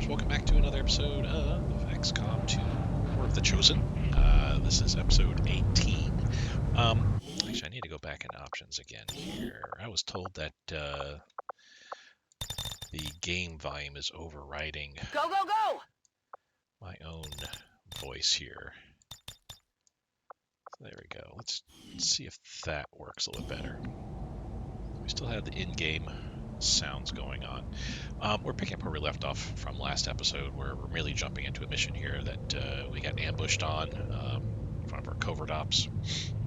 gamers, welcome back to another episode of XCom2, War of the Chosen. This is episode 18. Actually, I need to go back in options again here. I was told that the game volume is overriding Go, go, go! my own voice here. So there we go. Let's see if that works a little bit better. We still have the in-game sounds going on. We're picking up where we left off from last episode, where we're merely jumping into a mission here that we got ambushed on in front of our covert ops.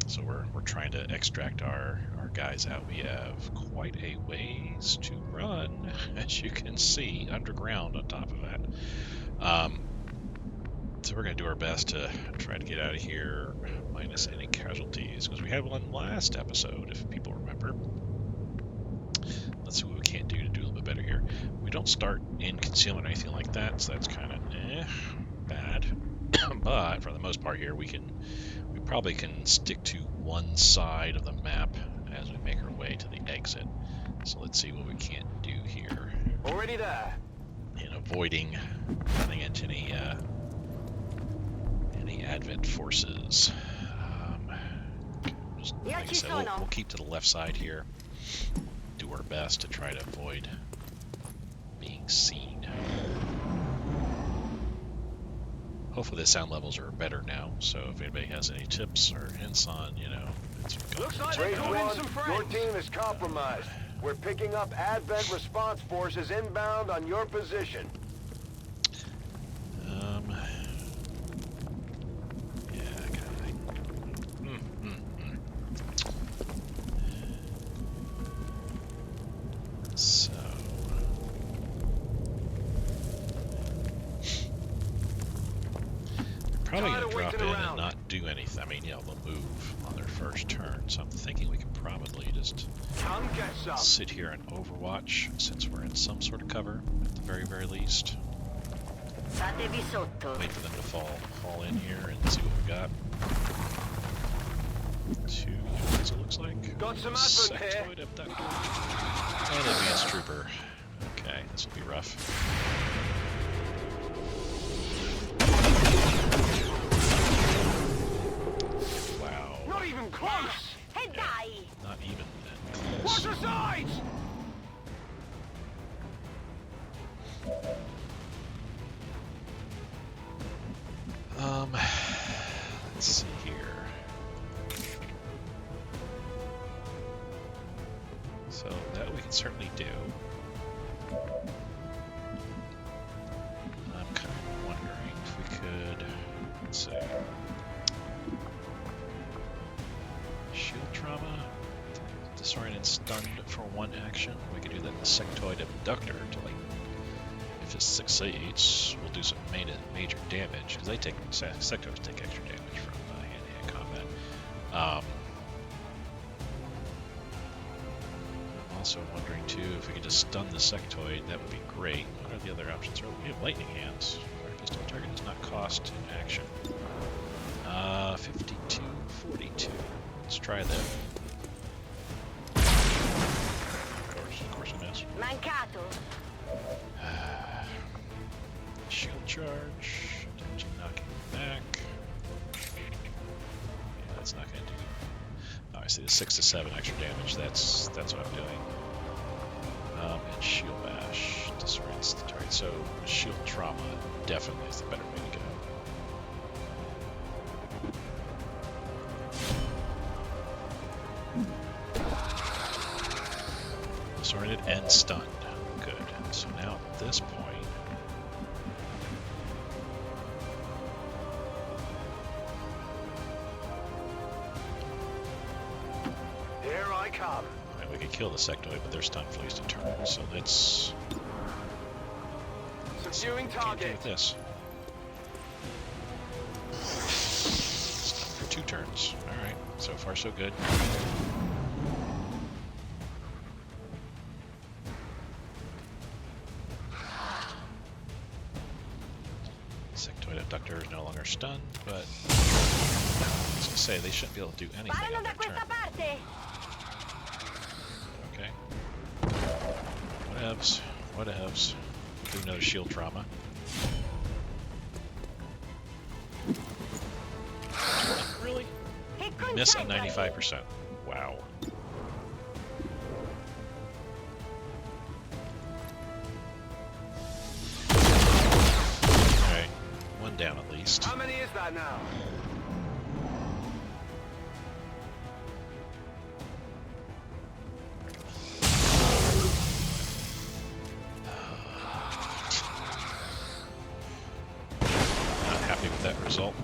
So we're trying to extract our guys out. We have quite a ways to run, as you can see, underground on top of that. So we're going to do our best to try to get out of here minus any casualties, because we had one last episode, if people remember. Let's see what we can do to do a little bit better here. We don't start in concealment or anything like that, so that's kind of bad. But for the most part here, we probably can stick to one side of the map as we make our way to the exit. So let's see what we can do here. Already there. In avoiding running into any advent forces. Like I said, we'll keep to the left side here. Do our best to try to avoid being seen. Hopefully the sound levels are better now, so if anybody has any tips or hints on, it's Looks like Race 1, your team is compromised. We're picking up Advent response forces inbound on your position. So probably going to drop in and not do anything. I mean, they'll move on their first turn, so I'm thinking we can probably just sit here and overwatch since we're in some sort of cover at the very, very least. Wait for them to fall in here and see what we got. 2 units, it looks like. Got some advent here. Sectoid abductor. And advanced trooper. Okay, this will be rough. Wow. Not even close! Hey, die! Not even that close. Watch the sides! Let's see here. So that we can certainly do. I'm kind of wondering if we could, let's see, shield trauma, disoriented and stunned for one action. We could do that in the sectoid abductor to, like, if it succeeds, we'll do some major damage, because sectoids take extra damage from hand-to-hand combat. Also wondering too if we could just stun the sectoid, that would be great. What are the other options? We have lightning hands. Our pistol target does not cost an action. 52, 42. Let's try that. Of course I miss. Mancato. Shield charge. Attention knocking back. Yeah, that's not going to do. Oh, I see the 6 to 7 extra damage. That's what I'm doing. And shield bash disorients the target. So shield trauma definitely is the better way to go. Disoriented and stunned. Good. So now at this point, we could kill the sectoid, but they're stunned for at least a turn. So let's Subduing target. with this. Stunned for 2 turns. All right. So far, so good. Sectoid abductor is no longer stunned, but I was gonna say they shouldn't be able to do anything on their turn. Okay. Whatevs. Do another shield trauma. miss at 95%. Wow. Okay, one down at least. How many is that now? Not happy with that result.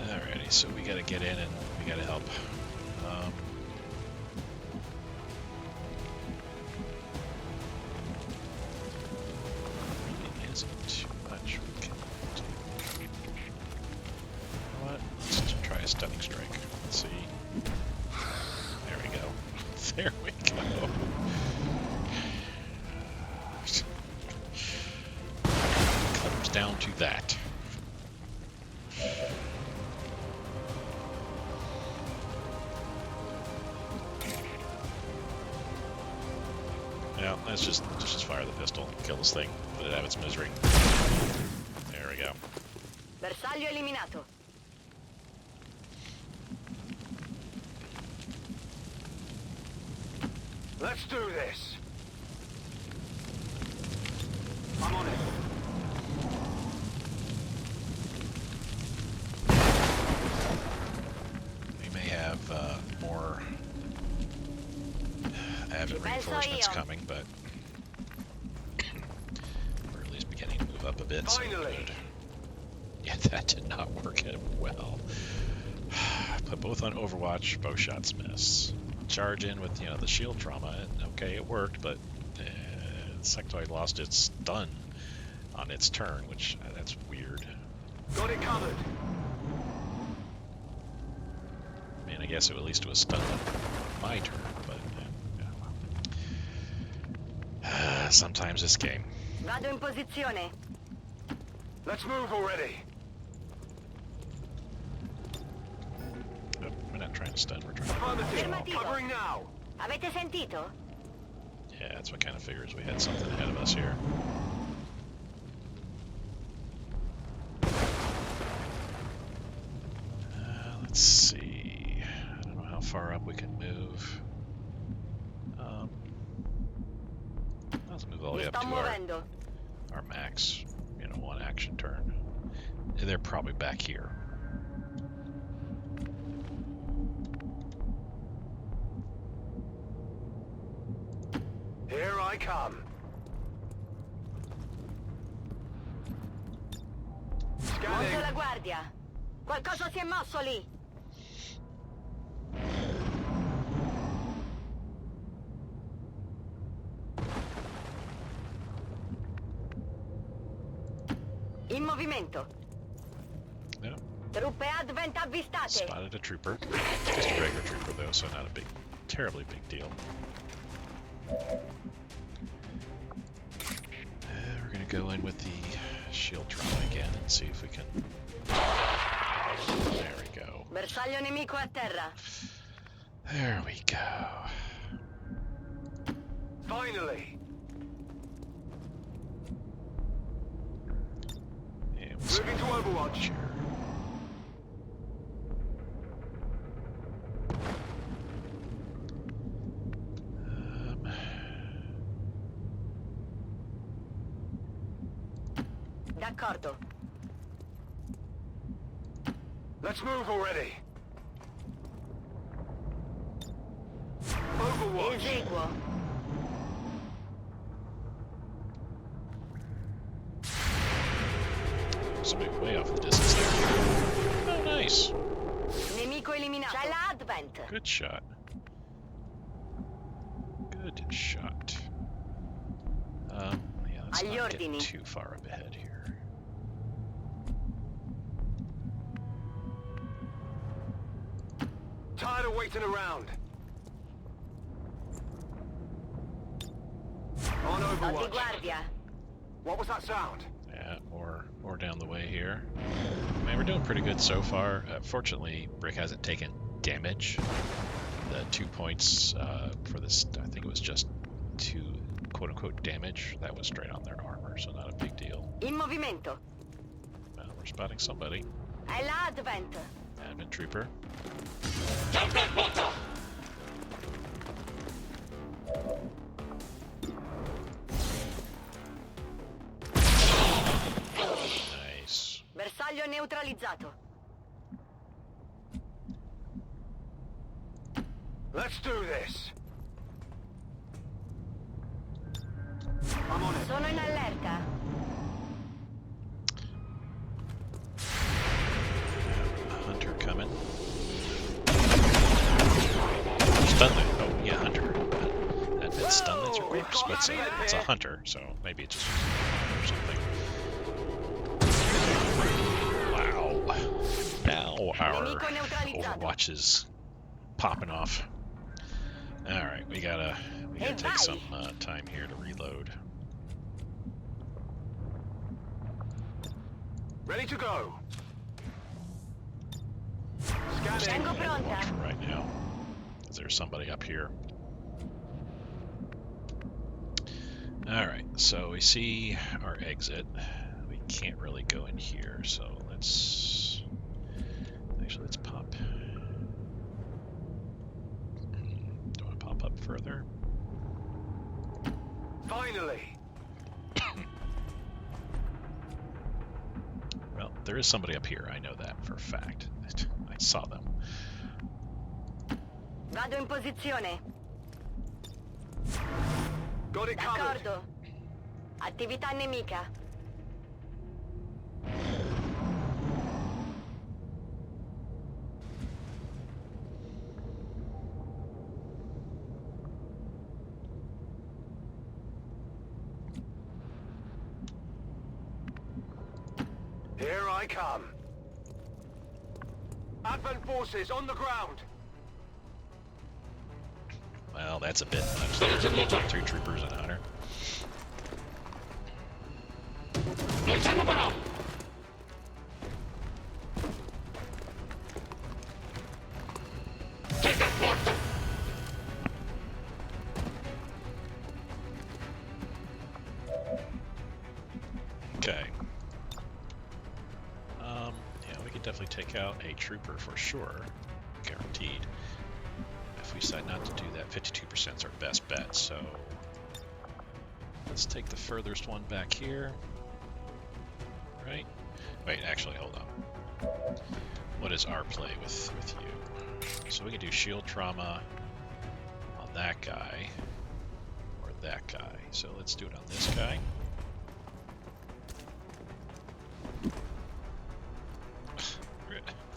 Alrighty, so we gotta get in and we gotta help. It isn't too much we can do. You know what? Let's try a stunning strike. Let's see. There we go. There we go. Comes down to that. Yeah, let's just fire the pistol, kill this thing, let it have its misery. There we go. Bersaglio eliminato. Let's do this. I'm on it. We may have more avid reinforcements coming, but we're at least beginning to move up a bit. So Finally. good. Yeah, that did not work out well. Put both on Overwatch, both shots miss. Charge in with, the shield trauma. Okay, it worked, but Sectoid lost its stun on its turn, which that's weird. Got it covered. I mean, I guess it at least was stunned on my turn, but sometimes this game. Vado in posizione. Let's move already. Oh, we're not trying to stun, we're trying to... Affirmative. Covering now. Avete sentito? Yeah, that's what kind of figures we had something ahead of us here. Let's see. I don't know how far up we can move. Let's move all the Mi way up sto to muovendo. our max, one action turn. They're probably back here. Here I come. Monto Scanning. la guardia. Qualcosa si è mosso lì. In movimento. Yeah, Truppe Advent avvistate. spotted a trooper. Just a regular trooper though, so not a terribly big deal. We're gonna go in with the shield trauma again and see if we can... There we go. Bersaglio nemico a terra. There we go. Finally. And we'll see Moving to Overwatch. here. D'accordo. Let's move already. Overwatch. Eseguo. Somebody way off in the distance there. Oh, nice. Nemico eliminato. C'è la Advent. Good shot. Good shot. Yeah, let's Agli not get ordini. too far up ahead here. Tired of waiting around. On Sto di Overwatch. guardia. What was that sound? Yeah, more down the way here. I mean, we're doing pretty good so far. Fortunately, Brick hasn't taken damage. The 2 points for this, I think it was just 2 quote-unquote damage. That was straight on their armor, so not a big deal. In movimento. Well, we're spotting somebody. È là Advent. Advent trooper. Nice. Bersaglio neutralizzato. Let's do this. I'm on it. Sono in allerta. Hunter coming. Stun light. Oh, yeah, Hunter. Advent stun lights or corpse? What's it? It's a Hunter, so maybe it's just or something. Wow. Now our Overwatch is popping off. Alright, we gotta take some time here to reload. Ready to go. Just Scanning. Tengo pronta. for right now. Is there somebody up here? Alright, so we see our exit. We can't really go in here, so let's pop. Do I pop up further? Finally. Well, there is somebody up here, I know that for a fact. I saw them. Vado in posizione. Got it covered. D'accordo. Attività nemica. Here I come. Advent forces on the ground. Well, that's a bit much. 2 troopers and a hunter. Okay. Yeah, we could definitely take out a trooper for sure. Guaranteed. If we decide not to do that, 52% is our best bet, so let's take the furthest one back here. Right? Wait, actually, hold on. What is our play with you? So we can do shield trauma on that guy, or that guy. So let's do it on this guy.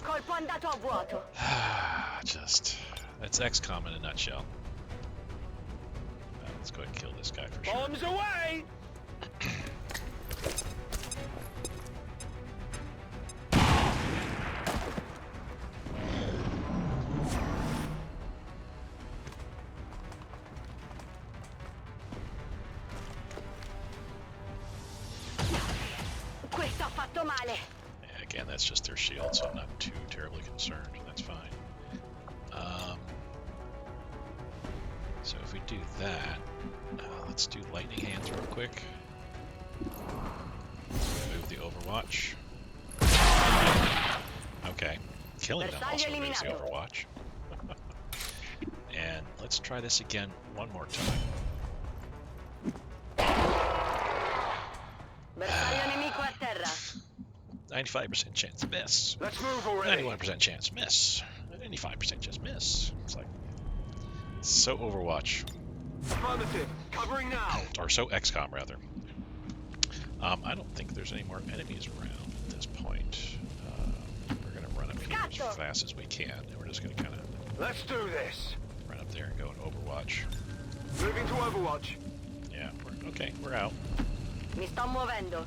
Colpo andato a vuoto. That's XCOM in a nutshell. Let's go ahead and kill this guy for sure. Bombs away. Questo ha fatto male. Yeah, again, that's just their shield, so I'm not too terribly concerned. That's fine. So if we do that, let's do lightning hands real quick. Move the Overwatch. Okay, killing them also moves the Overwatch. And let's try this again one more time. Bersaglio nemico a terra. 95% chance miss. Let's move already. 91% chance miss. 85% chance miss. It's like so Overwatch, Affirmative. Covering now. or so XCOM rather. I don't think there's any more enemies around at this point. We're gonna run up here as fast as we can, and we're just gonna kind of Let's do this. run up there and go in Overwatch. Moving to Overwatch. Yeah, we're out. Mi sto muovendo.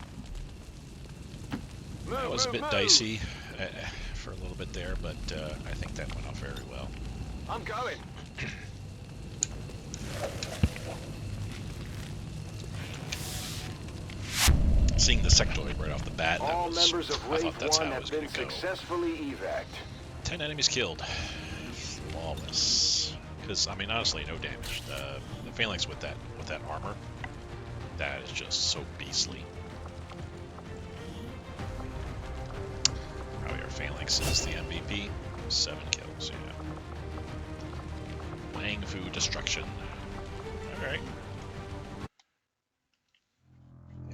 Move, That was a move, bit move. dicey for a little bit there, but I think that went off very well. I'm going. Seeing the sectoid right off the bat, All members of I Raid thought that's 1 how it have was been going to go. successfully evac'd. 10 enemies killed. Flawless. Because, I mean, honestly, no damage. The phalanx with that armor, that is just so beastly. Phalanx is the MVP. 7 kills, yeah. Wang Fu destruction. Alright.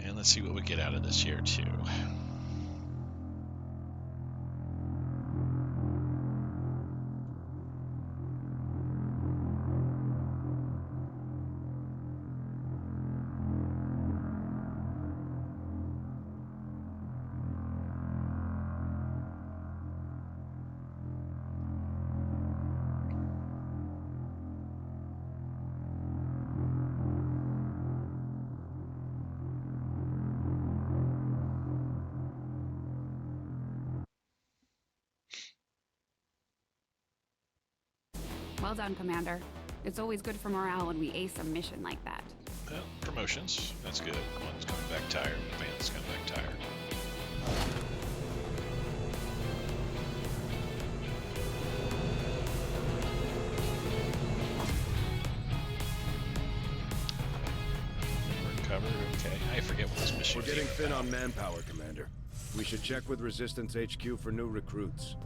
And let's see what we get out of this here, too. Well done, Commander. It's always good for morale when we ace a mission like that. Well, promotions. That's good. One's coming back tired. Advance coming back tired. We're covered. Okay. I forget what this mission is. We're getting thin on manpower, Commander. We should check with Resistance HQ for new recruits.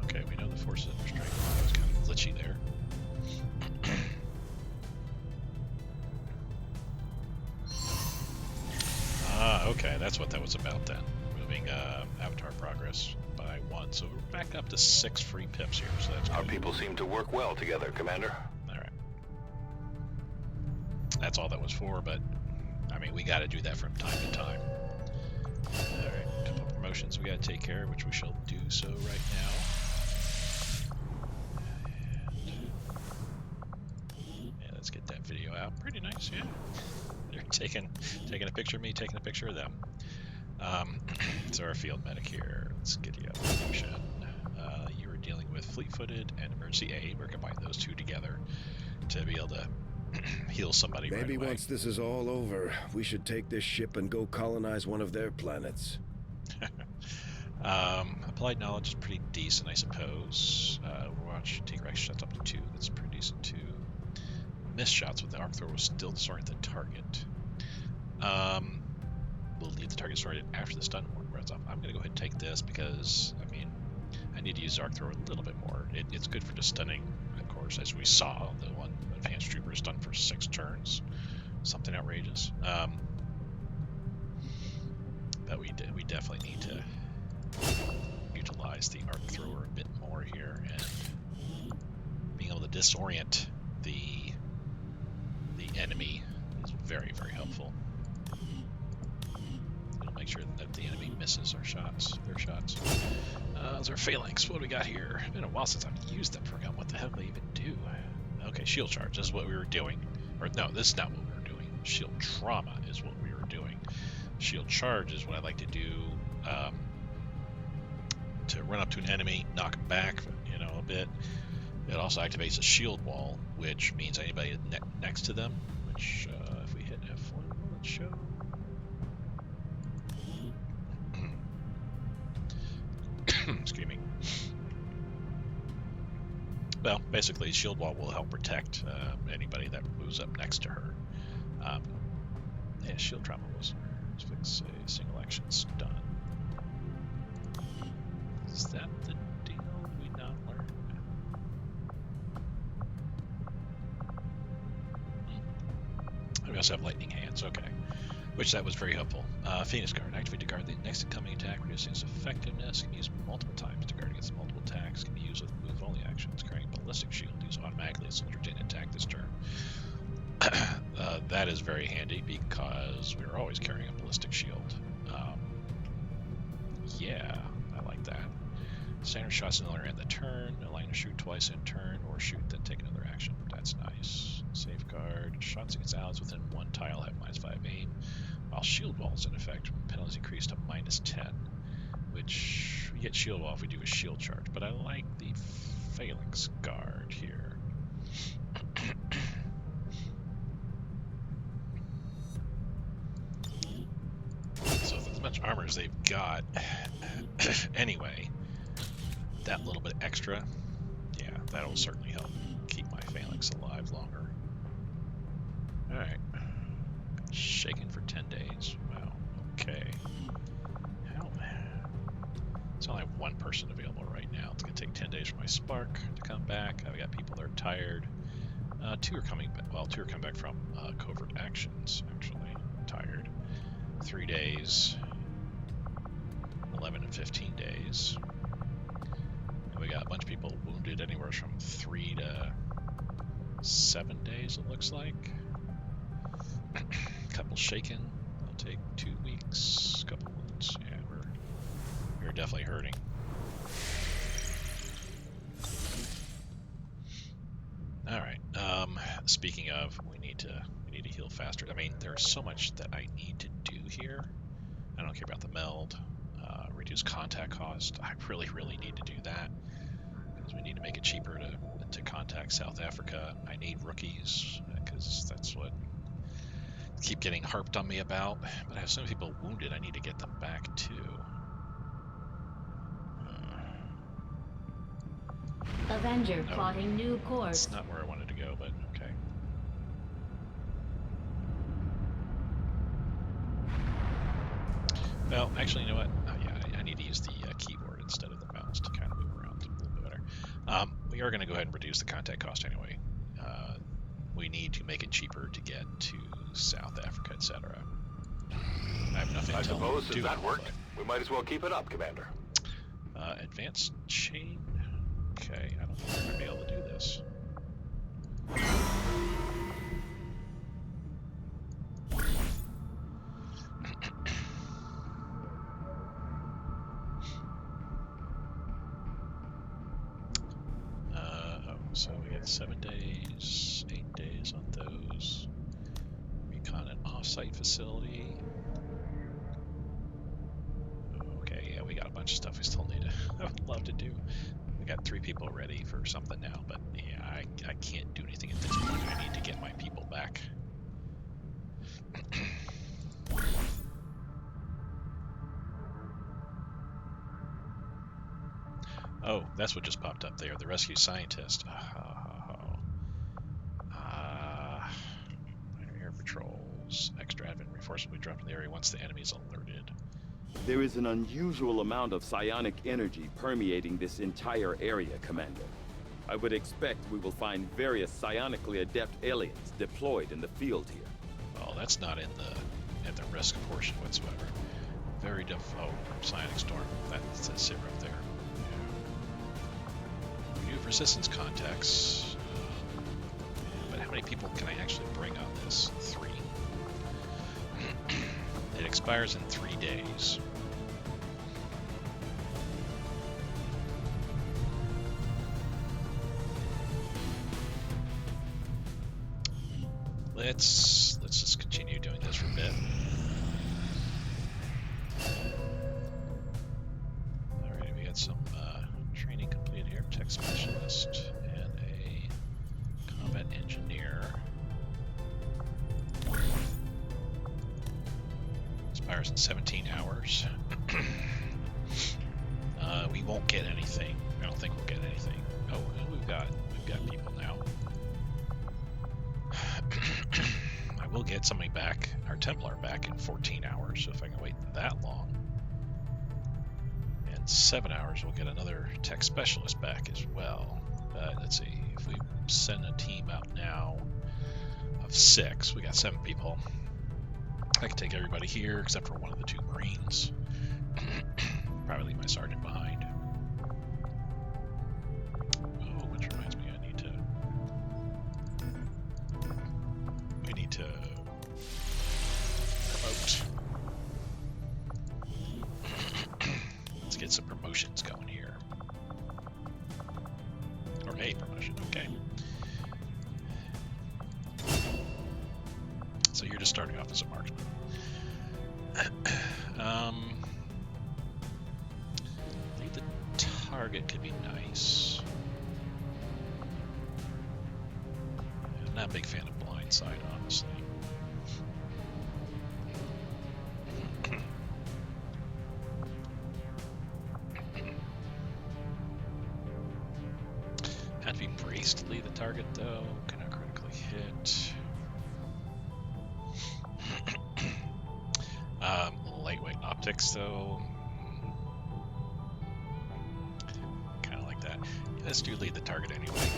Okay, we know the forces under strike. That was kind of glitchy there. Okay, that's what that was about then. Moving Avatar progress by 1, so we're back up to 6 free pips here, so that's good. Our people seem to work well together, Commander. Alright. That's all that was for, but, I mean, we gotta do that from time to time. Alright, a couple of promotions we gotta take care of, which we shall do so right now. And let's get that video out. Pretty nice, yeah. They're taking a picture of me, taking a picture of them. So our field medic here. Let's get you up promotion. You were dealing with fleet-footed and emergency aid. We're combining those two together to be able to heal somebody right away. Maybe once this is all over, we should take this ship and go colonize one of their planets. Applied knowledge is pretty decent, I suppose. Overwatch, take right shots up to 2. That's pretty decent too. Missed shots with the arc thrower will still disorient the target. We'll leave the target disoriented after the stun warning runs off. I'm going to go ahead and take this because, I mean, I need to use arc thrower a little bit more. It's good for just stunning, of course, as we saw. The one advanced trooper is stunned for 6 turns. Something outrageous. But we definitely need to utilize the arc thrower a bit more here, and being able to disorient the enemy is very, very helpful. It'll make sure that the enemy misses their shots. Those are phalanx. What do we got here? It's been a while since I've used them. Forgot what the hell they even do. Okay, shield charge. This is what we were doing. Or no, this is not what we were doing. Shield trauma is what we were doing. Shield charge is what I like to do to run up to an enemy, knock him back, a bit. It also activates a shield wall, which means anybody next to them, which if we hit F1, will it show? Excuse me. Well, basically, shield wall will help protect anybody that moves up next to her. Yeah, shield trauma was fix a single action stun. Is that the deal we not learned? We also have lightning hands, okay. Which that was very helpful. Phoenix Guard, activate to guard the next incoming attack, reducing its effectiveness, can be used multiple times to guard against multiple attacks, can be used with move-only actions, carrying ballistic shield, used automatically as soldier didn't attack this turn. That is very handy because we're always carrying a ballistic shield. Yeah, I like that. Standard shots another end of the turn, allowing to shoot twice in turn, or shoot then take another action. That's nice. Safeguard, shots against allies within 1 tile have -5 aim, while shield wall is in effect, penalties increase to -10, which we get shield wall if we do a shield charge, but I like the phalanx guard here. So with as much armor as they've got, anyway, that little bit extra Yeah, that'll certainly help keep my phalanx alive longer. Alright. Shaken for 10 days. Wow. Okay. How? It's only one person available right now. It's going to take 10 days for my spark to come back. I've got people that are tired. Two are coming back. Well, two are coming back from covert actions, actually. Tired. 3 days. 11 and 15 days. And we got a bunch of people wounded, anywhere from 3 to 7 days, it looks like. Couple shaken. That'll take 2 weeks. Couple wounds. Yeah, we're definitely hurting. All right. Speaking of, we need to heal faster. I mean, there's so much that I need to do here. I don't care about the meld. Reduce contact cost. I really need to do that because we need to make it cheaper to contact South Africa. I need rookies because that's what keep getting harped on me about. But I have so many people wounded. I need to get them back too. Avenger plotting new course. That's not where I wanted to go, but okay. Well, actually, you know what? Oh, yeah, I need to use the keyboard instead of the mouse to kind of move around a little bit better. We are going to go ahead and reduce the contact cost anyway. We need to make it cheaper to get to South Africa, etc. I have enough intel. I suppose to since do that it, worked, we might as well keep it up, Commander. Advanced chain. Okay, I don't think we're going to be able to do this. So we got 7 days, 8 days on those. Recon an off-site facility. Okay, yeah, we got a bunch of stuff we still need to, I would love to do. We got 3 people ready for something now, but yeah, I can't do anything at this point. I need to get my people back. Oh, that's what just popped up there. The rescue scientist. Air patrols. Extra advent reinforcement will be dropped in the area once the enemy is alerted. There is an unusual amount of psionic energy permeating this entire area, Commander. I would expect we will find various psionically adept aliens deployed in the field here. Well, that's not in the risk portion whatsoever. Very psionic storm. That says it right there. We do have resistance contacts. But how many people can I actually bring on this? 3. It expires in 3 days. Let's just continue doing this for a bit. Alright, we got some training completed here. Tech specialist and a combat engineer. Expires in 17 hours. We won't get anything. I don't think we'll get anything. Oh, we've got people now. I will get somebody back, our Templar back in 14 hours, so if I can wait that long. In 7 hours, we'll get another tech specialist back as well. But let's see, if we send a team out now of 6, we got 7 people. I can take everybody here except for one of the 2 Marines. Probably leave my sergeant behind. Oh, which reminds me, I need to promote. Let's get some promotions going here. Or a promotion, okay. So you're just starting off as a marksman. I think the target could be nice. I'm not a big fan of blindside, honestly. target though. Cannot critically hit. Lightweight optics though. Kind of like that. Let's do lead the target anyway.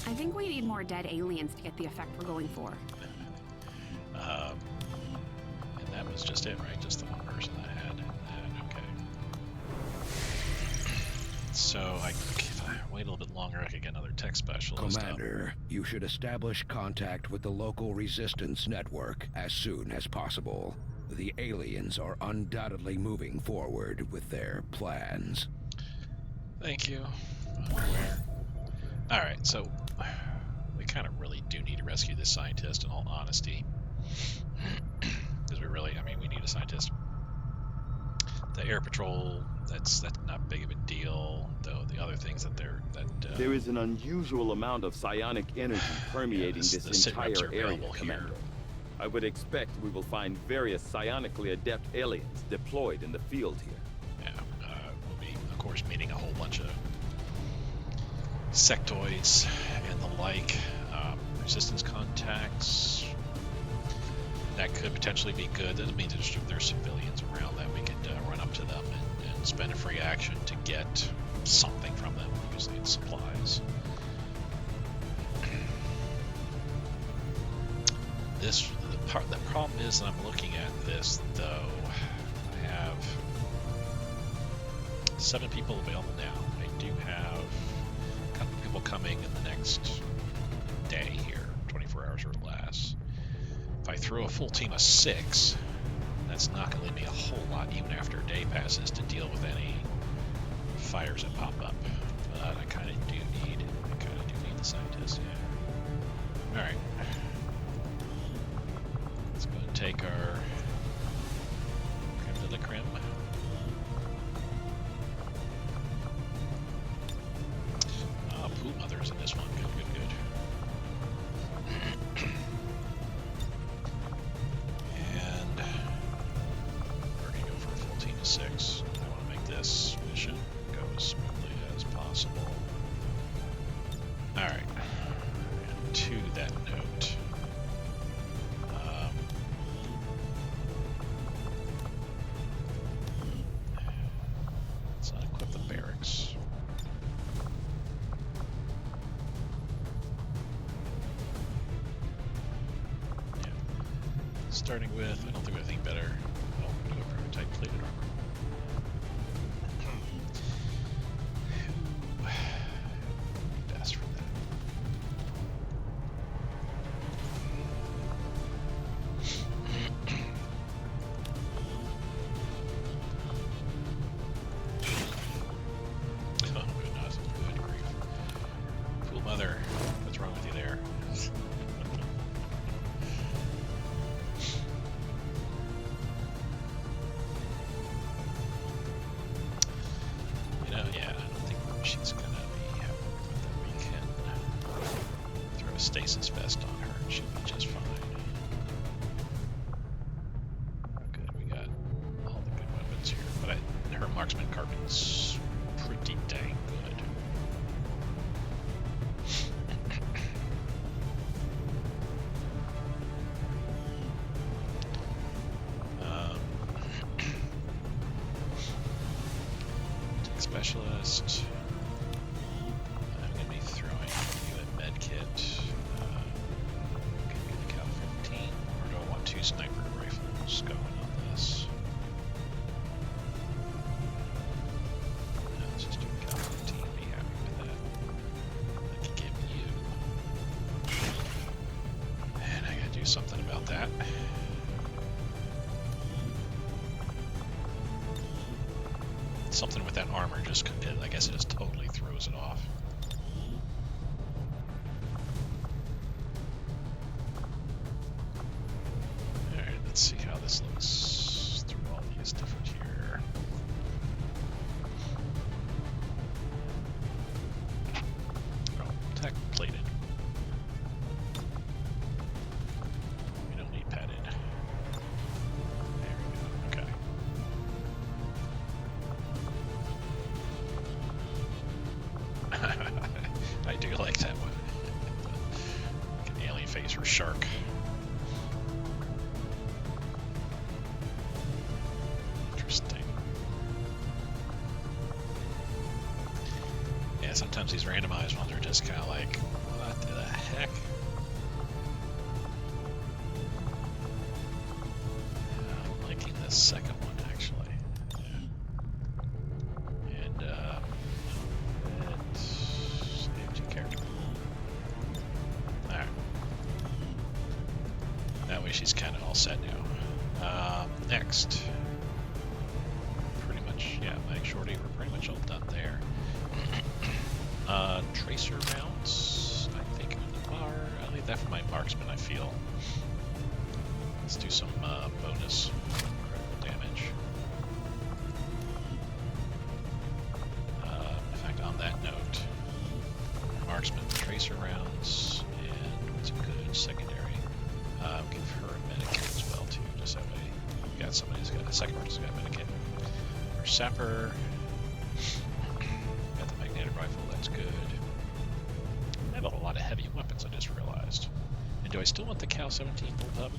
I think we need more dead aliens to get the effect we're going for. And that was just it, right? Just the one person that had that. Okay. So if I wait a little bit longer, I could get another tech specialist. Commander, you should establish contact with the local resistance network as soon as possible. The aliens are undoubtedly moving forward with their plans. Thank you. I'm aware. Alright, so we kind of really do need to rescue this scientist, in all honesty. Because we need a scientist. The air patrol, that's not big of a deal, though the other things that there is an unusual amount of psionic energy permeating the this sit reps entire are area, available Commander. here. I would expect we will find various psionically adept aliens deployed in the field here. Yeah, we'll be, of course, meeting a whole bunch of sectoids and the like. Resistance contacts. That could potentially be good. That means there's civilians around that we could run up to them and spend a free action to get something from them. Usually it's supplies. The problem is that I'm looking at this though. I have 7 people available now. I do have a couple people coming in the next day here, 24 hours or less. If I throw a full team of 6, that's not going to leave me a whole lot even after a day passes to deal with any fires that pop up. But I kind of do need the scientists, yeah. Alright. Let's go and take our creme de la creme. Pool Mother's in this one. Good. And we're going to go for a full team of 6. I want to make this mission go as smoothly as possible. Alright. And to that note, let's unequip the barracks. Starting with, I don't think we have anything better. Oh, we do a prototype plated armor. Who best for that? Oh, goodness. Good grief. Cool Mother. What's wrong with you there? Yeah, I don't think she's gonna be happy with that. We can throw a stasis vest on her and she'll be just fine. Oh, good, we got all the good weapons here. But her marksman carbon's pretty dang good. Specialist. I'm going to be throwing you a med kit. Can you the Cal 15? Or do I want 2 sniper rifles going on this? No, let's just do a Cal 15. Be happy with that. I can give you. And I got to do something about that. Something with that armor just, I guess it just totally throws it off. Alright, let's see how this looks through all these different here. Oh, tech plated. We don't need padded. There we go, okay. phaser shark. Interesting. Yeah, sometimes these randomized ones are just kind of like, what the heck? Yeah, I'm liking this second one actually. Yeah. And save to character. Alright. That way she's kind of all set now. Next. Pretty much, yeah, Mike Shorty, we're pretty much all done there. Tracer rounds, I think on the bar. I'll leave that for my marksman, I feel. Let's do some bonus critical damage. In fact, on that note, marksman, tracer rounds, and what's a good secondary? Give her a medikit as well too, just that way we got somebody who's got a second person's got a medikit. Our sapper, got the magnetic rifle, that's good. I have a lot of heavy weapons, I just realized. And do I still want the Cal-17 pulled up?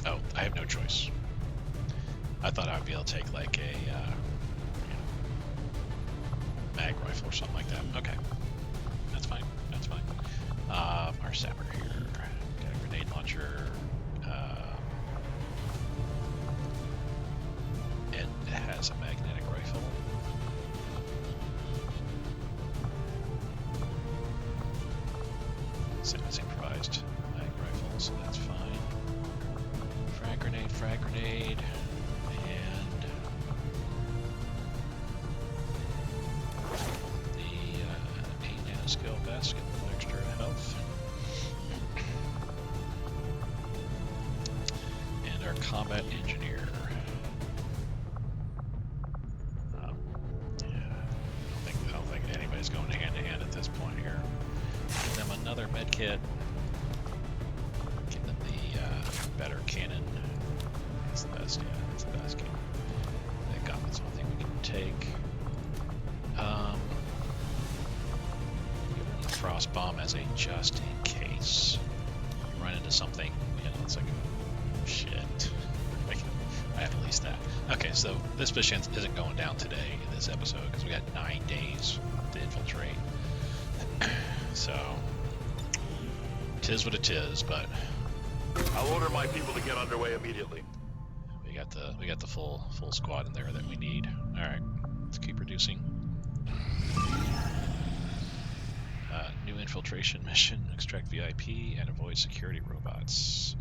Oh, I have no choice. I thought I would be able to take like a mag rifle or something like that. Okay, that's fine. That's fine. Our sapper here, got a grenade launcher. It has a magnetic rifle. Same as improvised mag rifle, so that's fine. Frag grenade, and the 8 nanoscale vest, get a little extra health. And our combat engineer. I don't think anybody's going hand to hand at this point here. Give them another med kit. Give them the better cannon. That's the best, yeah, that's the best cannon. That gauntlet's one thing we can take. Give them the frost bomb as a just in case. You run into something, it's like, shit. I have at least that. Okay, so this mission isn't going down today in this episode because we got 9 days to infiltrate. So, tis what it is, but I'll order my people to get underway immediately. we got the full squad in there that we need. All right, let's keep reducing. New infiltration mission: extract VIP and avoid security robots.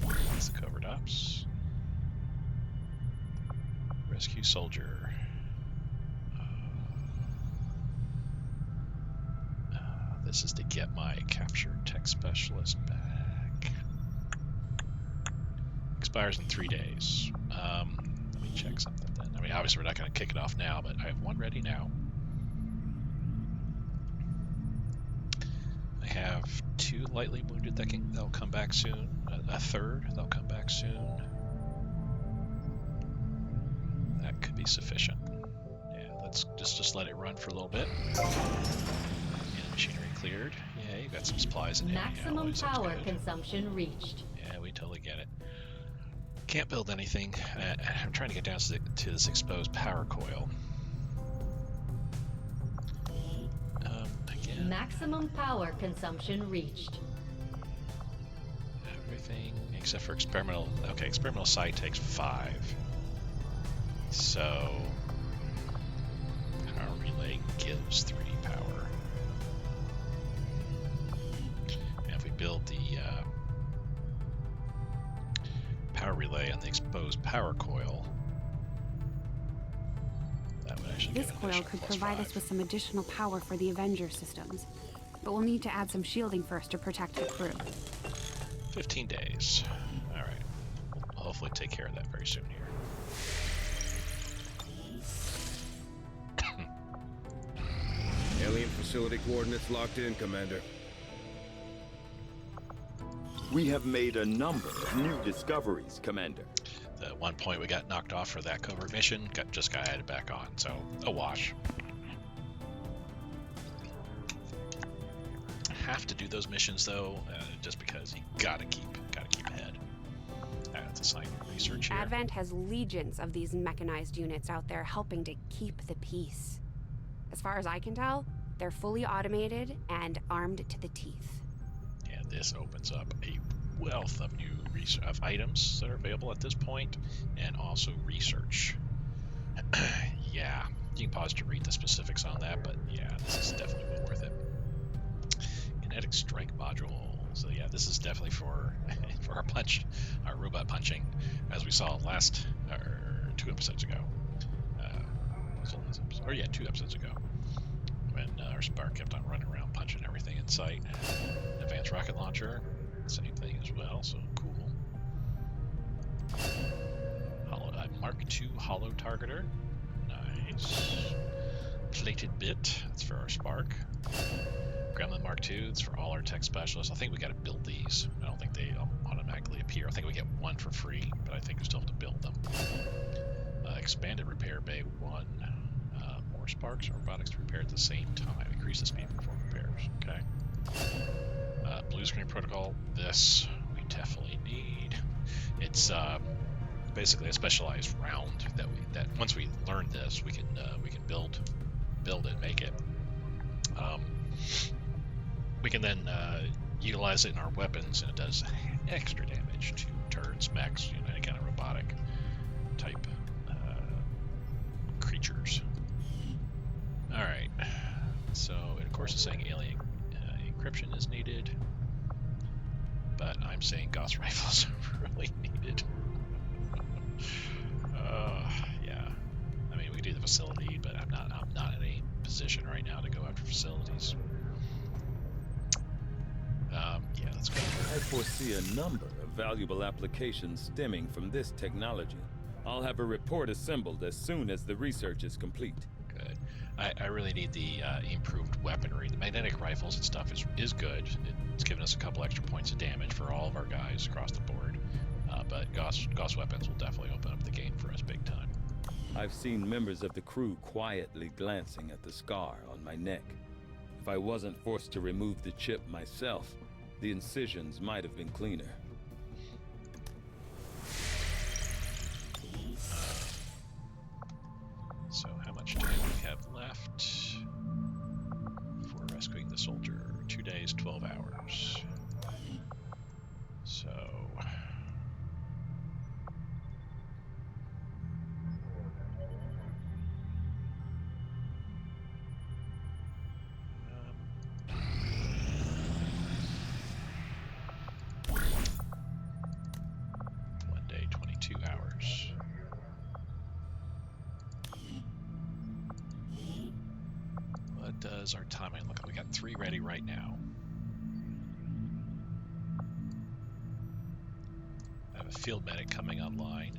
That's the covert ops. Rescue soldier. This is to get my captured tech specialist back. Expires in 3 days. Let me check something then. I mean, obviously we're not going to kick it off now, but I have one ready now. I have 2 lightly wounded that'll come back soon. A third that'll come back soon. That could be sufficient. Yeah, let's just let it run for a little bit. Machinery cleared. Yeah, you got some supplies in here. Maximum power consumption reached. Yeah, we totally get it. Can't build anything. I'm trying to get down to this exposed power coil. Again. Maximum power consumption reached. Everything except for experimental. Okay, experimental site takes 5. So power relay gives 3 power. Build the power relay on the exposed power coil. That would actually This coil could provide us with some additional power for the Avenger systems, but we'll need to add some shielding first to protect the crew. 15 days. All right. We'll hopefully take care of that very soon here. Alien facility coordinates locked in, Commander. We have made a number of new discoveries, Commander. At one point we got knocked off for that covert mission, just got added back on, so a wash. have to do those missions though, just because you gotta keep ahead. Let's assign research here. Advent has legions of these mechanized units out there helping to keep the peace. As far as I can tell, they're fully automated and armed to the teeth. And this opens up a wealth of new items that are available at this point, and also research. Yeah, you can pause to read the specifics on that, but yeah, this is definitely well worth it. Kinetic strike module. So yeah, this is definitely for our robot punching, as we saw last or 2 episodes ago. Or yeah, 2 episodes ago, when our Spark kept on running around punching everything in sight. Advanced rocket launcher, same thing as well. So cool. Mark II hollow targeter. Nice. Plated bit. That's for our Spark. Gremlin Mark II. It's for all our tech specialists. I think we got to build these. I don't think they automatically appear. I think we get one for free, but I think we still have to build them. Expanded repair bay 1. More Sparks and robotics to repair at the same time. Increase the speed before repairs. Okay. Blue screen protocol. This we definitely need. It's basically a specialized round that once we learn this, we can build it, make it. We can then utilize it in our weapons, and it does extra damage to turrets, mechs, any kind of robotic type creatures. All right. So, and of course, it's saying alien encryption is needed, but I'm saying Gauss rifles are really needed. Yeah. I mean, we could do the facility, but I'm not in a position right now to go after facilities. Yeah, let's go. I foresee a number of valuable applications stemming from this technology. I'll have a report assembled as soon as the research is complete. Good. I really need the improved weaponry. The magnetic rifles and stuff is good. It's given us a couple extra points of damage for all of our guys across the board. But Gauss weapons will definitely open up the game for us big time. I've seen members of the crew quietly glancing at the scar on my neck. If I wasn't forced to remove the chip myself, the incisions might have been cleaner. So how much time do we have left for rescuing the soldier? 2 days, 12 hours. So... does our timing look like? We got 3 ready right now. I have a field medic coming online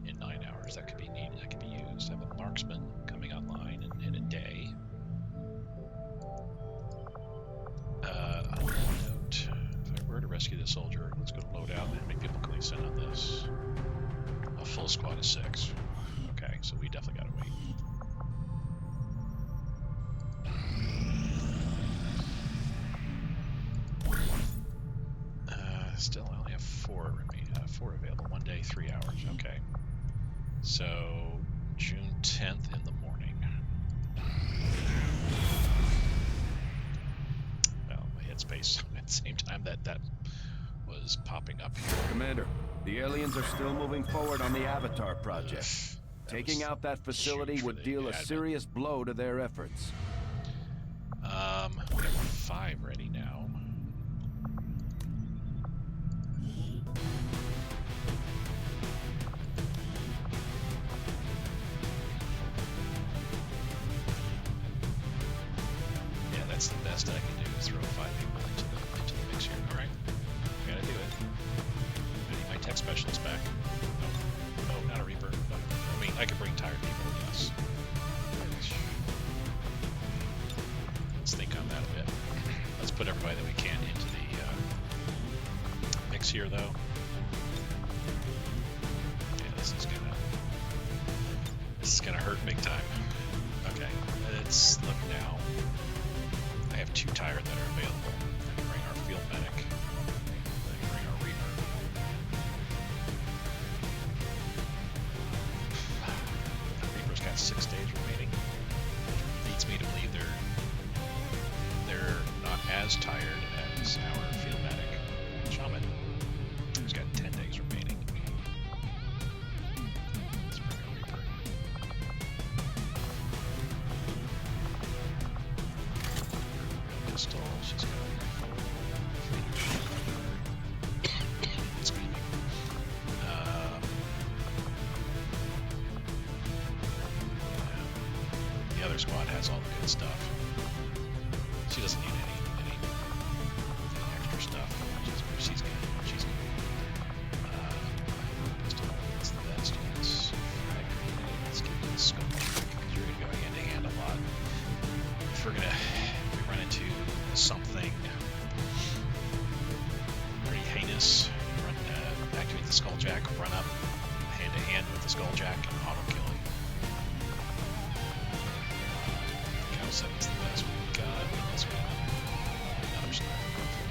in 9 hours. That could be needed. That could be used. I have a marksman coming online in a day. On that note, if I were to rescue the soldier, let's go to loadout. How many people can we send on this? A full squad of 6. Okay, so we definitely got to wait. Still, I only have 4 remaining. 4 available. 1 day, 3 hours. Okay. So, June 10th in the morning. Well, my headspace at the same time that was popping up here. Commander, the aliens are still moving forward on the Avatar project. Taking out that facility would deal a serious blow to their efforts. We have 5 ready now. That's the best I can do, is throw 5 people into the mix here. Alright, gotta do it. I need my tech specialist back. Oh, not a Reaper. But, I mean, I could bring tired people, yes. Let's think on that a bit. Let's put everybody that we can into the mix here, though. Yeah, this is gonna hurt big time. Okay, let's look now. I have 2 tired that as tired as our field medic, Shaman, who's got 10 days remaining. Let's bring a Reaper. Pistol, she's got a rifle. Excuse me. The other squad has all the good stuff. She doesn't need any extra stuff. She's good. She's good. Pistol, what's the best? Let's give you the scope. You're gonna go hand to hand a lot. If we run into something pretty heinous, activate the Skulljack, run up hand to hand with the Skulljack, and auto killing. Cow 7's the best we've got. Unless we have another sniper rifle.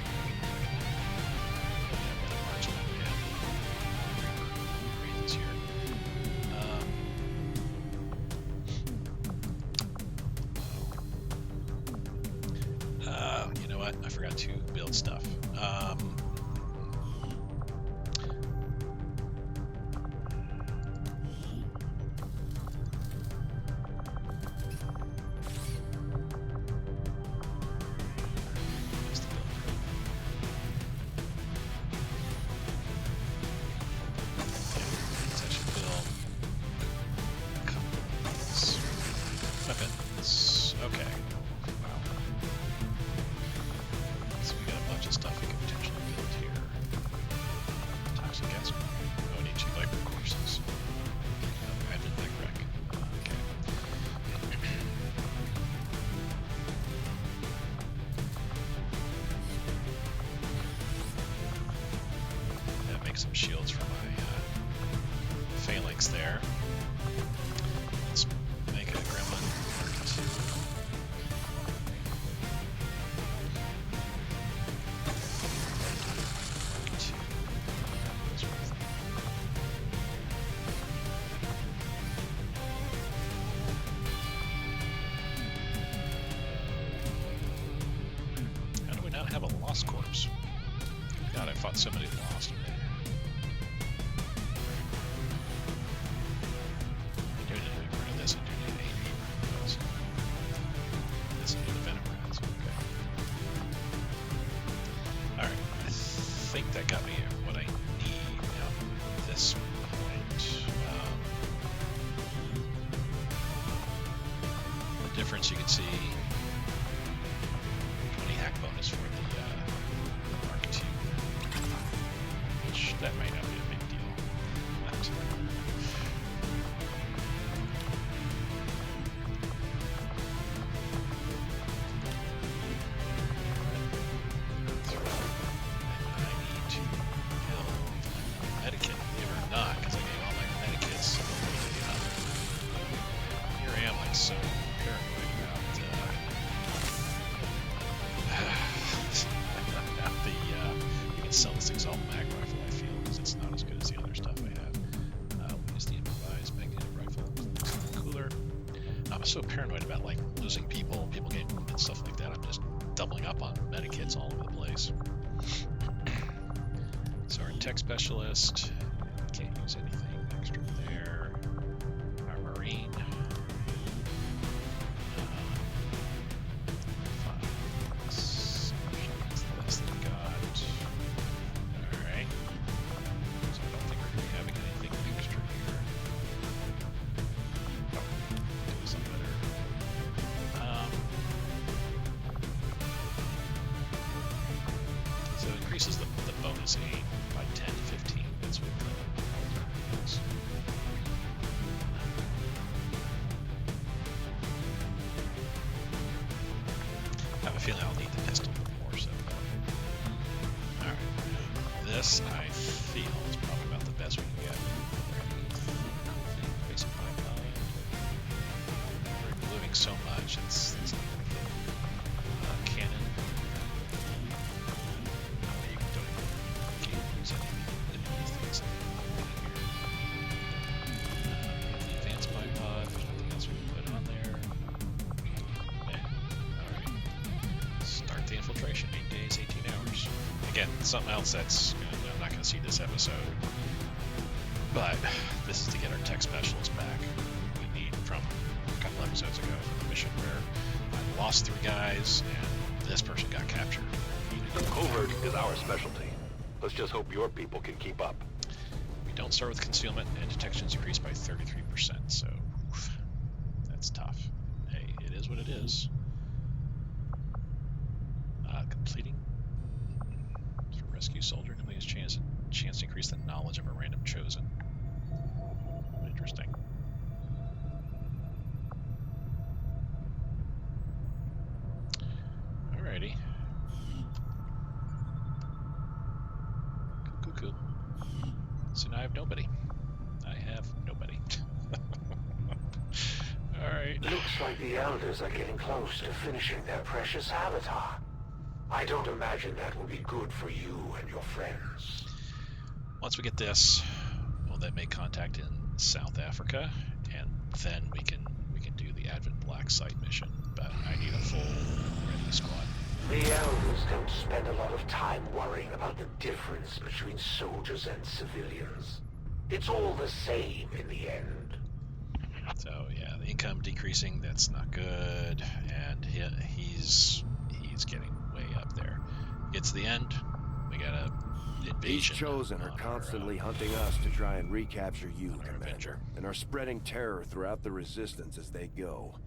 Yeah, marksman, yeah. Reads here. You know what? I forgot to build stuff. Some shields for my phalanx there. Let's make a gremlin Mark 2. How do we not have a lost corpse? God, I fought somebody lost. I think that got me what I need at this point. The difference you can see, 20 hack bonus for the Mark 2, which that might not be a big deal. So paranoid about the you can sell this Exalt mag rifle, I feel, because it's not as good as the other stuff I have. We just need to improvised magnetic rifle. It's cooler. I'm so paranoid about like losing people getting and stuff like that. I'm just doubling up on medikits all over the place. So our tech specialist, can't use anything extra there. Our marine. Increases the bonus aid by 10 to 15. That's what the is. I have a feeling I'll need the pistol more so. Alright. This, I feel, is probably about the best we can get. Basic pipeline. We're removing so much, it's not worth it. Cannon. the infiltration, 8 days, 18 hours. Again, something else that's, I'm not going to see this episode, but this is to get our tech specialist back. We need from a couple episodes ago from the mission where I lost 3 guys and this person got captured. Covert is our specialty. Let's just hope your people can keep up. We don't start with concealment, and detection's increased by 33%, so oof, that's tough. Hey, it is what it is. Completing for rescue soldier, completes chance to increase the knowledge of a random chosen. Interesting. Alrighty. Cool. So now I have nobody. Alright. Looks like the Elders are getting close to finishing their precious avatar. I don't imagine that will be good for you and your friends. Once we get this, we'll then make contact in South Africa, and then we can do the Advent Black Site mission. But I need a full ready squad. The Elders don't spend a lot of time worrying about the difference between soldiers and civilians. It's all the same in the end. So yeah, the income decreasing, that's not good, and he's getting way up there. Gets to the end, we got a invasion. These Chosen are constantly hunting us to try and recapture you, Commander, and are spreading terror throughout the Resistance as they go.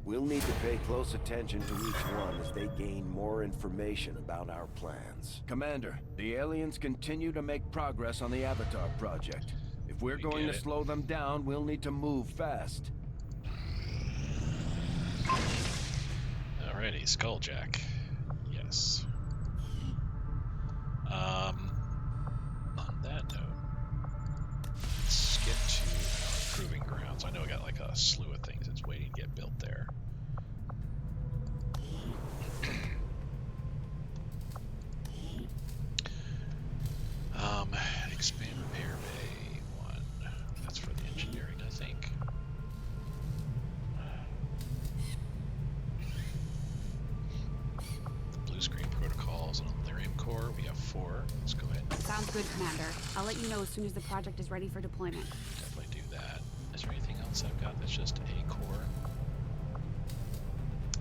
We'll need to pay close attention to each one as they gain more information about our plans. Commander, the aliens continue to make progress on the Avatar project. If we're going to slow them down, we'll need to move fast. Alrighty, Skulljack. Yes. On that note, let's get to our proving grounds. I know we got like a slew of things that's waiting to get built there. Expand repair bay 1. That's for the engineering, I think. The blue screen protocols and Lyrium core, we have 4. Let's go ahead. Sounds good, Commander. I'll let you know as soon as the project is ready for deployment. Definitely do that. Is there anything else I've got that's just a core?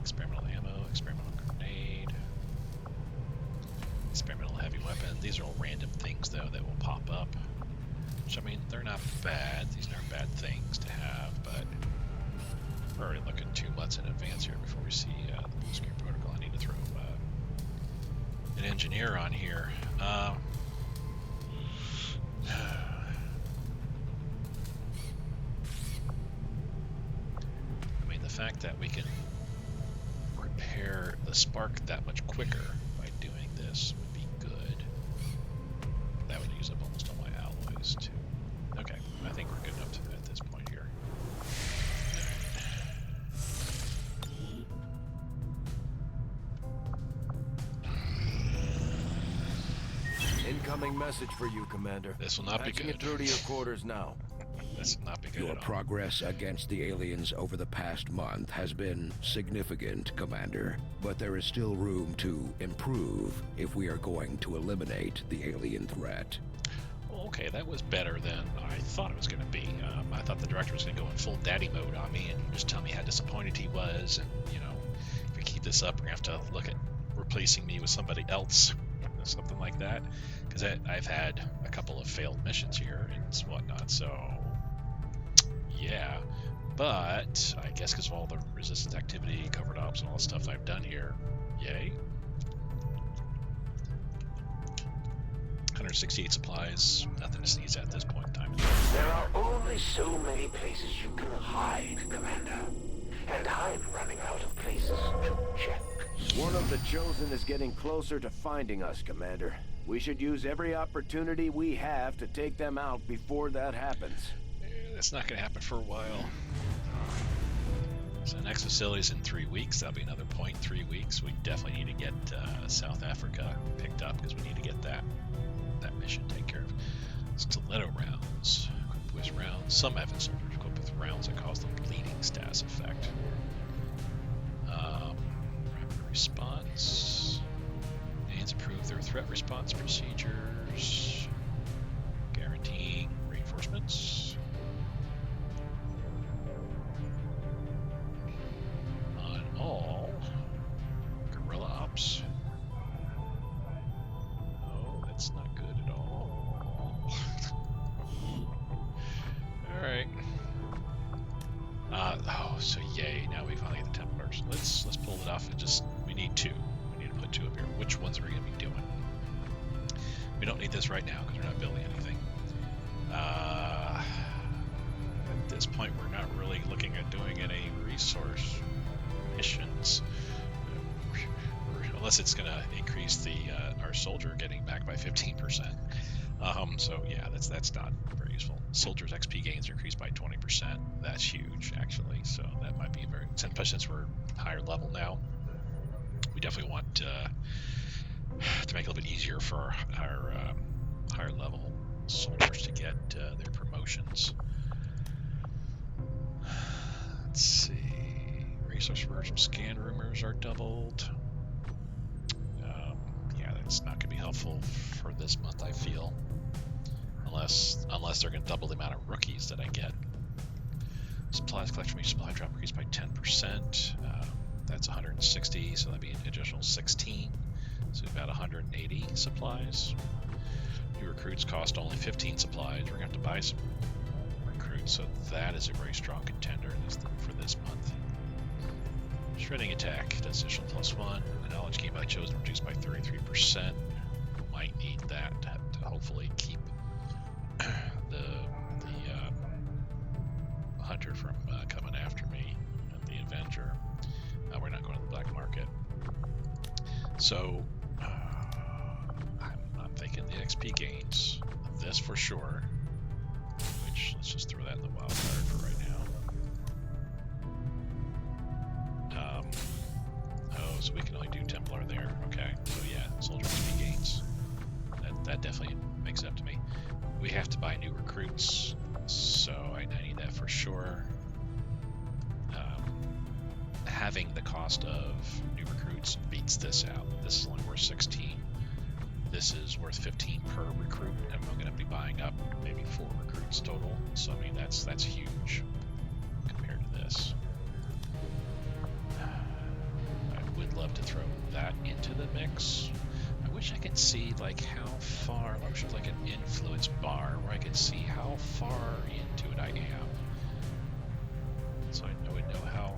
Experimental ammo, experimental grenade, experimental heavy weapon. These are all random things, though, that will pop up. Which, I mean, they're not bad. These aren't bad things to have, but we're already looking 2 months in advance here before we see the blue screen protocol. I need to throw an engineer on here. I mean, the fact that we can repair the spark that much quicker by doing this would be good. That would use up almost all my alloys too. Okay, I think we're good enough to at this point here. Incoming message for you, Commander. This will not be good. It through to your quarters now. This will not be good Your at all. progress against the aliens over the past month has been significant, Commander. But there is still room to improve if we are going to eliminate the alien threat. Okay, that was better than I thought it was going to be. I thought the director was going to go in full daddy mode on me and just tell me how disappointed he was, and, you know, if we keep this up, we're going to have to look at replacing me with somebody else, something like that, because I've had a couple of failed missions here and whatnot, so yeah. But I guess because of all the resistance activity, covert ops, and all the stuff I've done here, yay. 168 supplies, nothing to sneeze at this point in time. There are only so many places you can hide, Commander. And I'm running out of places to check. One of the Chosen is getting closer to finding us, Commander. We should use every opportunity we have to take them out before that happens. That's not going to happen for a while. So the next facility is in 3 weeks. That'll be another point in 3 weeks. We definitely need to get South Africa picked up because we need to get that mission taken care of. Stiletto rounds, equipped with rounds. Some Advent soldiers equipped with rounds that cause the bleeding status effect. Rapid response. threat response procedures. Guaranteeing reinforcements. On all guerrilla ops. Oh, that's not good at all. Alright. So yay, now we finally get the Templars. Let's pull it off and just, we need 2. We need to put 2 up here. Which ones are we going to be doing? We don't need this right now because we're not building anything. At this point, we're not really looking at doing any resource missions. Unless it's going to increase the our soldier getting back by 15%. So yeah, that's not very useful. Soldiers' XP gains are increased by 20%. That's huge, actually. So that might be very, since we're higher level now, we definitely want to make it a little bit easier for our higher level soldiers to get their promotions. Let's see. Resource version scan rumors are doubled. Yeah, that's not going to be helpful for this month, I feel. Unless they're going to double the amount of rookies that I get. Supplies collection rate supply drop increased by 10%. That's 160, so that'd be an additional 16. So about 180 supplies. New recruits cost only 15 supplies. We're going to have to buy some recruits, so that is a very strong contender for this month. Shredding attack, does additional +1. The knowledge gained by chosen reduced by 33%. Might need that to hopefully keep the hunter from coming after me, the Avenger. We're not going to the black market. So I'm thinking the XP gains, this for sure, which let's just throw that in the wild card for right now. Oh, so we can only do Templar there. Okay, so yeah, soldier XP gains. That definitely makes it up to me. We have to buy new recruits, so I need that for sure. Having the cost of new recruits beats this out. This is only worth 16. This is worth 15 per recruit, and we're going to be buying up maybe 4 recruits total. So I mean that's huge compared to this. I would love to throw that into the mix. I wish I could see like how far. I wish it was like an influence bar where I could see how far into it I am, so I would know how.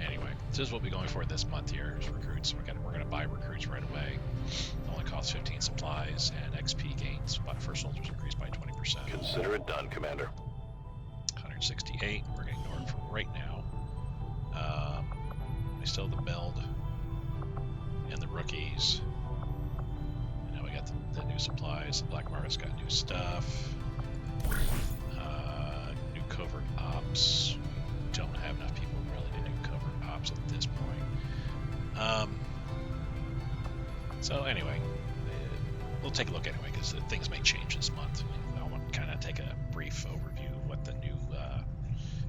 Anyway, this is what we're going for this month here, is recruits. We're gonna buy recruits right away. It only costs 15 supplies, and XP gains for soldiers increased by 20%. Consider it done, Commander. 168. We're gonna ignore it for right now. We still have the meld and the rookies. And now we got the new supplies. The black market's got new stuff. New covert ops. We don't have enough people really to do covert ops at this point. So anyway, we'll take a look anyway, because things may change this month. I want to kind of take a brief overview of what the new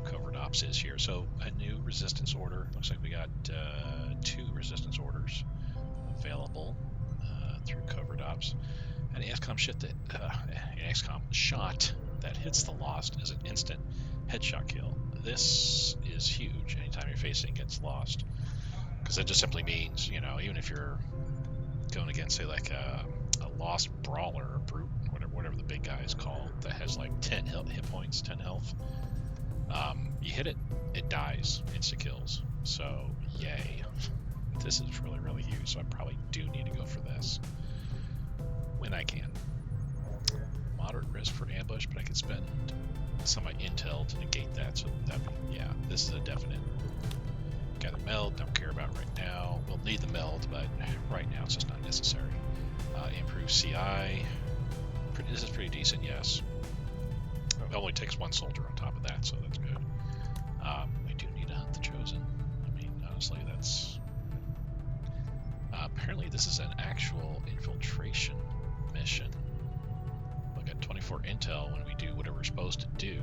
covert ops is here. So a new resistance order. Looks like we got 2 resistance orders available through covert ops. And XCom XCom shot that hits the Lost is an instant headshot kill. This is huge anytime you're facing against Lost, because it just simply means, you know, even if you're going against, say, like a Lost Brawler or Brute, whatever the big guy is called, that has like 10 hit points, 10 health, you hit it, it dies, insta kills. So yay, this is really, really huge. So I probably do need to go for this when I can. Moderate risk for ambush, but I could spend some of my intel to negate that. So yeah, this is a definite. Gather meld, don't care about right now. We'll need the meld, but right now it's just not necessary. Improve CI. This is pretty decent, yes. It only takes 1 soldier on top of that, so that's good. We do need to hunt the Chosen. I mean, honestly, that's... apparently this is an actual infiltration mission. We'll get 24 intel when we do whatever we're supposed to do.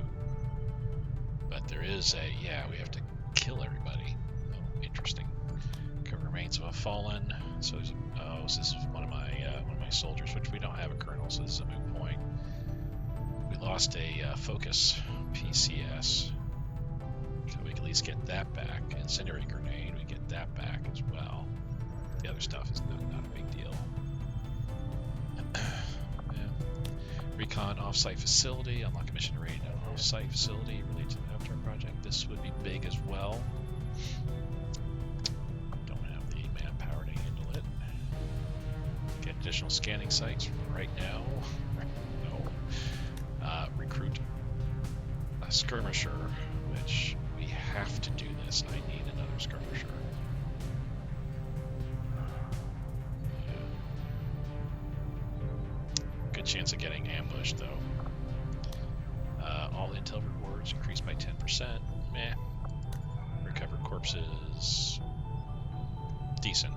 But there is a... yeah, we have to kill everybody. Oh, interesting. Recover remains of a fallen. So there's this is one of my soldiers, which we don't have a colonel, so this is a moot point. We lost a focus PCS, so we can at least get that back. Incendiary grenade, we get that back as well. The other stuff is not a big deal. Yeah. Recon offsite facility, unlock a mission raid on offsite facility related to the Avatar project. This would be big as well. Don't have the manpower to handle it. Get additional scanning sites right now. No. Recruit a skirmisher, which we have to do this. I need another skirmisher. Good chance of getting ambushed, though. All intel rewards increased by 10%. Meh. Recovered corpses. Decent.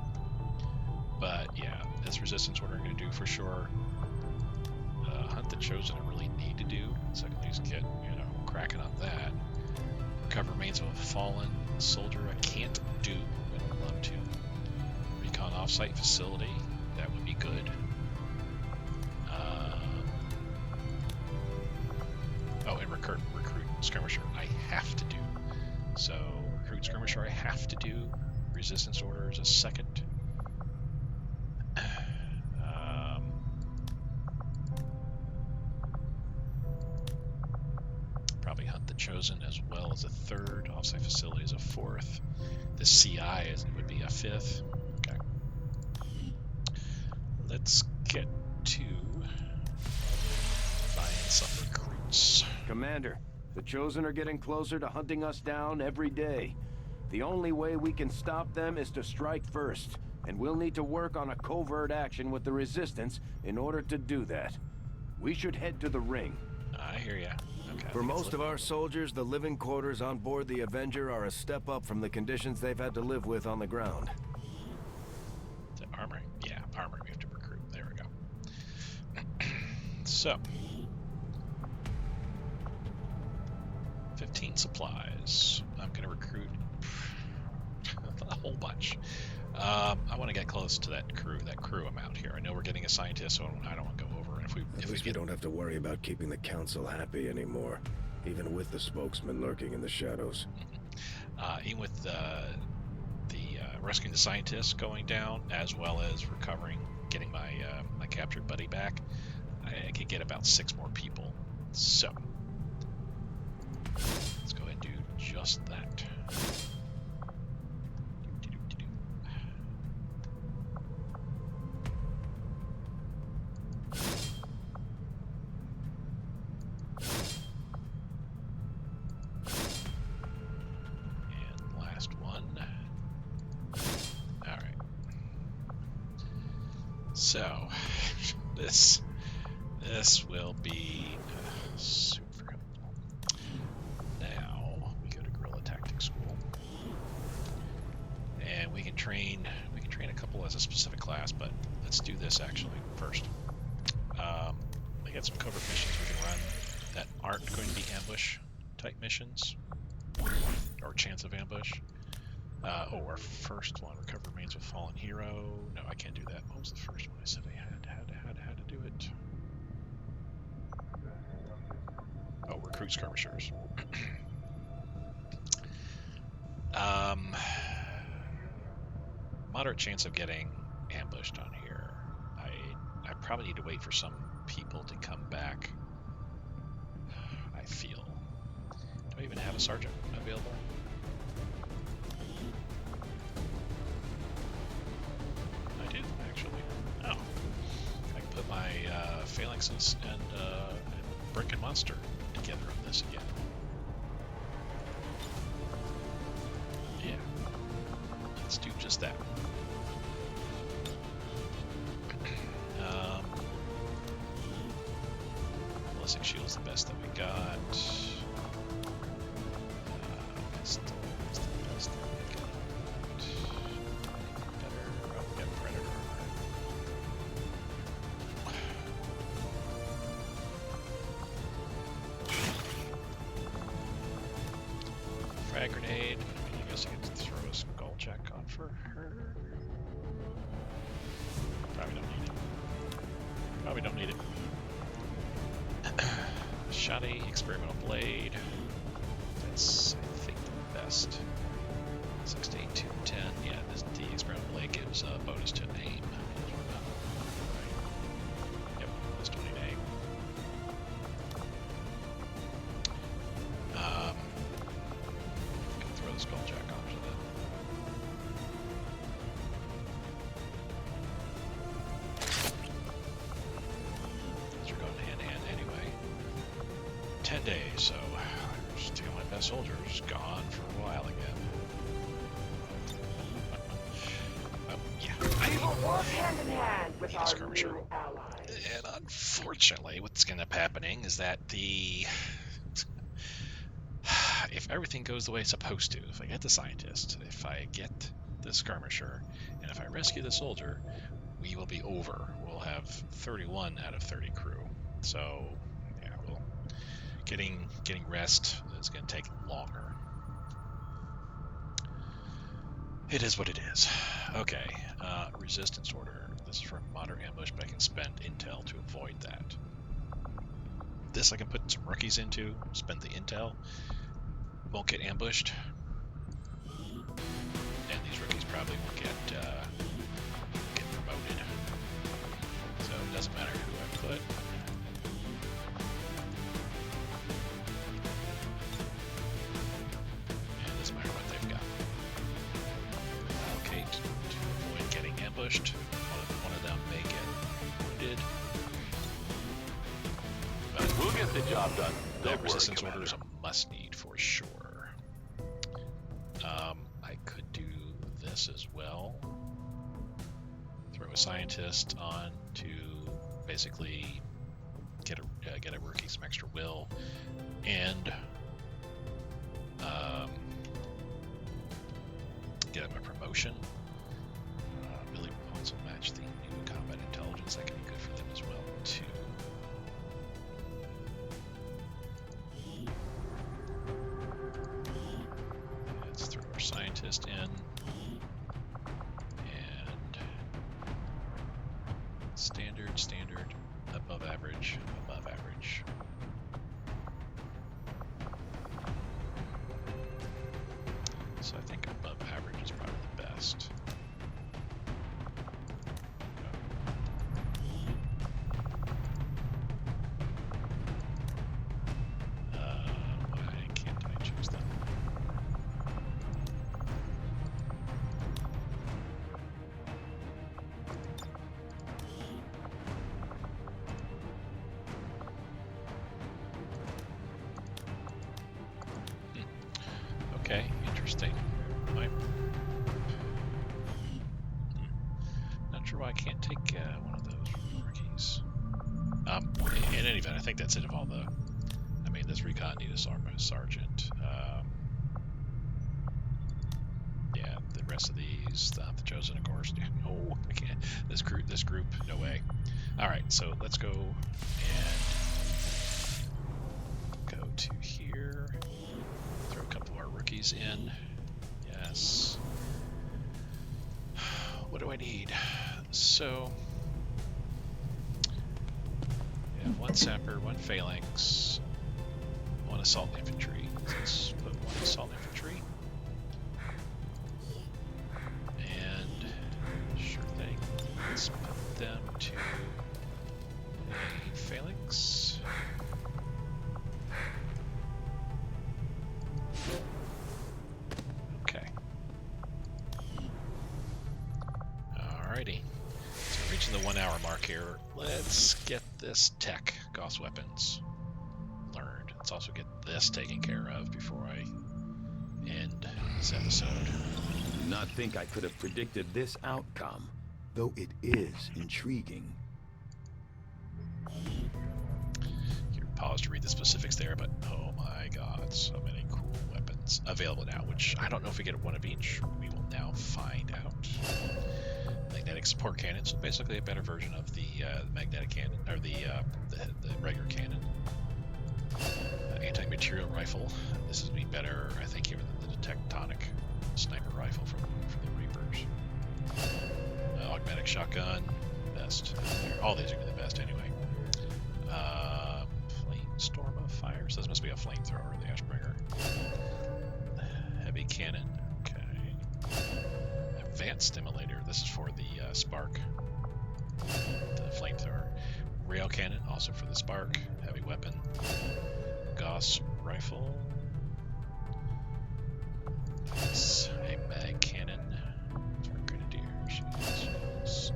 But yeah, this resistance order I'm going to do for sure. Hunt the Chosen I really need to do, so I can at least get, cracking on that. Recover remains of a fallen soldier I can't do, but I'd love to. Recon offsite facility, that would be good. And recruit skirmisher I have to do. So recruit skirmisher I have to do. Resistance order is a second. Probably hunt the Chosen as well as a third. Offsite facility is a fourth. The CI would be a fifth. Okay. Let's get to buying some recruits. Commander, the Chosen are getting closer to hunting us down every day. The only way we can stop them is to strike first, and we'll need to work on a covert action with the Resistance in order to do that. We should head to the ring. I hear ya. Okay. For most of our soldiers, the living quarters on board the Avenger are a step up from the conditions they've had to live with on the ground. Is it armory? Yeah, armory we have to recruit. There we go. So, 15 supplies. I'm going to recruit a whole bunch. I want to get close to that crew amount here. I know we're getting a scientist, so I don't want to go over. And At least we don't have to worry about keeping the council happy anymore, even with the spokesman lurking in the shadows. Even with the rescuing the scientists going down, as well as getting my my captured buddy back, I could get about 6 more people. So let's go ahead and do just that. So, this will be super helpful. Now we go to guerrilla tactics school, and we can train a couple as a specific class. But let's do this actually first. We got some covert missions we can run that aren't going to be ambush type missions or chance of ambush. Our first one, recover remains of a fallen hero. No, I can't do that. What was the first one I said I had to do it? Oh, recruit skirmishers. Moderate chance of getting ambushed on here. I probably need to wait for some people to come back. I feel. Do I even have a sergeant available? Put my phalanxes and brick and monster together on this again. Yeah, let's do just that. Ballistic shield's the best that we got. Pistol is the best that we got. Better. Oh, we got Predator. Frag grenade. I guess I get to throw a skull check on first. Probably don't need it. Probably don't need it. Shoddy experimental blade. That's, I think, the best. 6 to 8, 2 to 10. Yeah, the experimental blade gives a bonus to aim. Yep, plus 20 to aim. Can throw the skulljack onto that. These are going hand in hand anyway. 10 days, so still my best soldier's gone for a while again. We will work hand in hand with our skirmisher. new allies. And unfortunately, what's going to be happening is that if everything goes the way it's supposed to, if I get the scientist, if I get the skirmisher, and if I rescue the soldier, we will be over. We'll have 31 out of 30 crew. So, yeah, getting rest is going to take longer. It is what it is. Okay, resistance order. This is for a moderate ambush, but I can spend intel to avoid that. This I can put some rookies into, spend the intel, won't get ambushed, and these rookies probably will get promoted. So it doesn't matter who I put. And it doesn't matter what they've got. Allocate to avoid getting ambushed. One of them may get wounded. But We'll get the job done. the Don't worry, resistance Commander. order is a must-need for sure. I could do this as well. Throw a scientist on to basically get a rookie some extra will, and get him a promotion. Really also match the new combat intelligence. That can be good for them as well too. Let's throw our scientist in, and standard, above average. So I think above average is probably the best. Why can't I choose them? Okay, interesting. Not sure why I can't take one of those rookies. In any event, I think that's it of all the... I mean, this recon need a sergeant. Yeah, the rest of these, the chosen, of course. No, I can't. This group, no way. All right, so let's go and go to here. Throw a couple of our rookies in. Yes. What do I need? So, we have one sapper, one phalanx, one assault infantry. Let's put one assault infantry. And sure thing. Let's put them to a phalanx. Okay. Alrighty. So we're reaching the 1 hour mark here. Let's get this tech, Gauss weapons, learned. Let's also get this taken care of before I end this episode. Do not think I could have predicted this outcome, though it is intriguing. You pause to read the specifics there, but oh my god, so many cool weapons available now, which I don't know if we get one of each. We will now find out. Magnetic support cannon, so basically a better version of the magnetic cannon, or the regular cannon. Anti-material rifle. This is be better, I think, even than the tectonic sniper rifle from the Reaper. course. Augmented shotgun, best. All these are gonna be the best anyway. Flame storm of fire. So this must be a flamethrower, the Ashbringer. Heavy cannon. Okay. Advanced stimulator. This is for the spark. The flamethrower. Rail cannon, also for the spark. Heavy weapon. Gauss rifle. That's a mag cannon for grenadiers.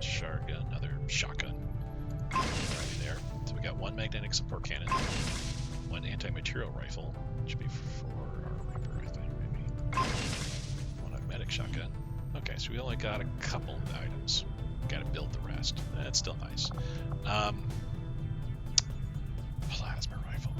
Shotgun, another shotgun. Right there. So we got one magnetic support cannon, one anti-material rifle, which should be for our Reaper, I think, maybe. One automatic shotgun. Okay, so we only got a couple of items. Got to build the rest. That's still nice. Plasma rifle.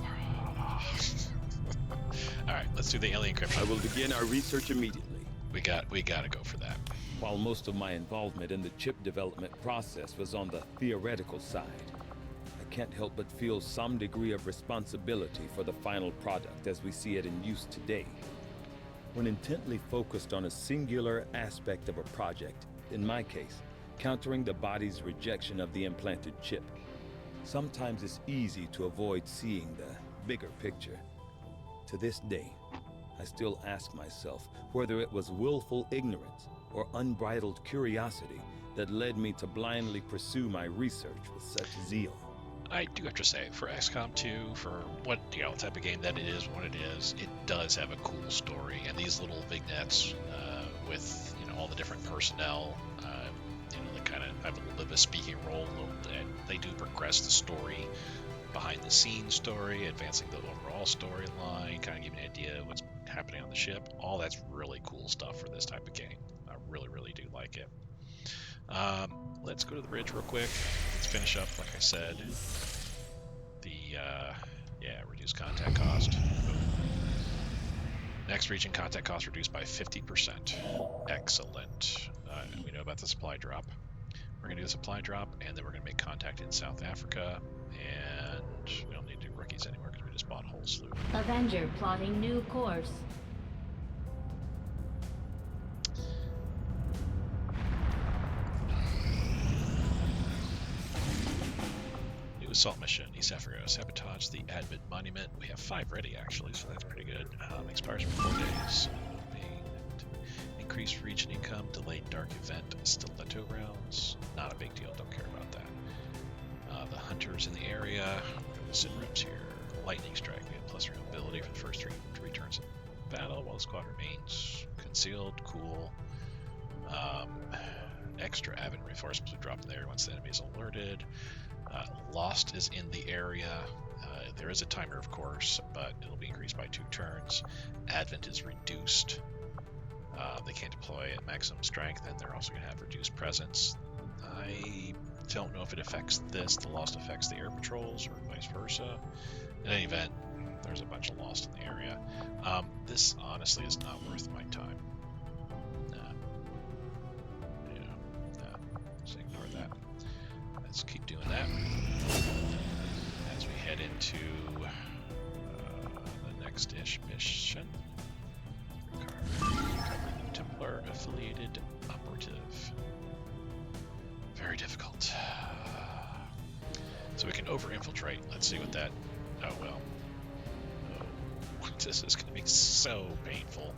All right, let's do the alien encryption. I will begin our research immediately. We got to go for that. While most of my involvement in the chip development process was on the theoretical side, I can't help but feel some degree of responsibility for the final product as we see it in use today. When intently focused on a singular aspect of a project, in my case, countering the body's rejection of the implanted chip, sometimes it's easy to avoid seeing the bigger picture. To this day, I still ask myself whether it was willful ignorance or unbridled curiosity that led me to blindly pursue my research with such zeal. I do have to say, for XCom2, for what type of game that it is, what it is, it does have a cool story, and these little vignettes with all the different personnel, they kind of have a little bit of a speaking role, and they do progress the story, behind the scenes story, advancing the overall storyline, kind of giving an idea of what's happening on the ship. All that's really cool stuff for this type of game. I really, really do like it. Let's go to the bridge real quick. Let's finish up, like I said, the reduce contact cost. Next region, contact cost reduced by 50%. Excellent. We know about the supply drop. We're going to do a supply drop, and then we're going to make contact in South Africa, and we don't need to do rookies anymore because we just bought a whole slew. Avenger plotting new course. New assault mission, East Africa. Sabotage the Advent Monument. We have 5 ready, actually, so that's pretty good. Expires for 4 days. Increased region income, delayed dark event, stiletto rounds. Not a big deal, don't care about that. The hunters in the area. The sit reps here. Lightning strike. We have plus ability for the first 3 turns of battle while the squad remains concealed. Cool. Extra Advent reinforcements will drop in there once the enemy is alerted. Lost is in the area. There is a timer, of course, but it'll be increased by 2 turns. Advent is reduced. They can't deploy at maximum strength, and they're also going to have reduced presence. I don't know if it affects this. The Lost affects the air patrols, or vice versa. In any event, there's a bunch of Lost in the area. This honestly is not worth my time. Just ignore that. Let's keep doing that as we head into the next-ish mission. Templar affiliated operative. Very difficult. So we can over-infiltrate. Let's see what that... Oh, well. Oh, this is going to be so painful.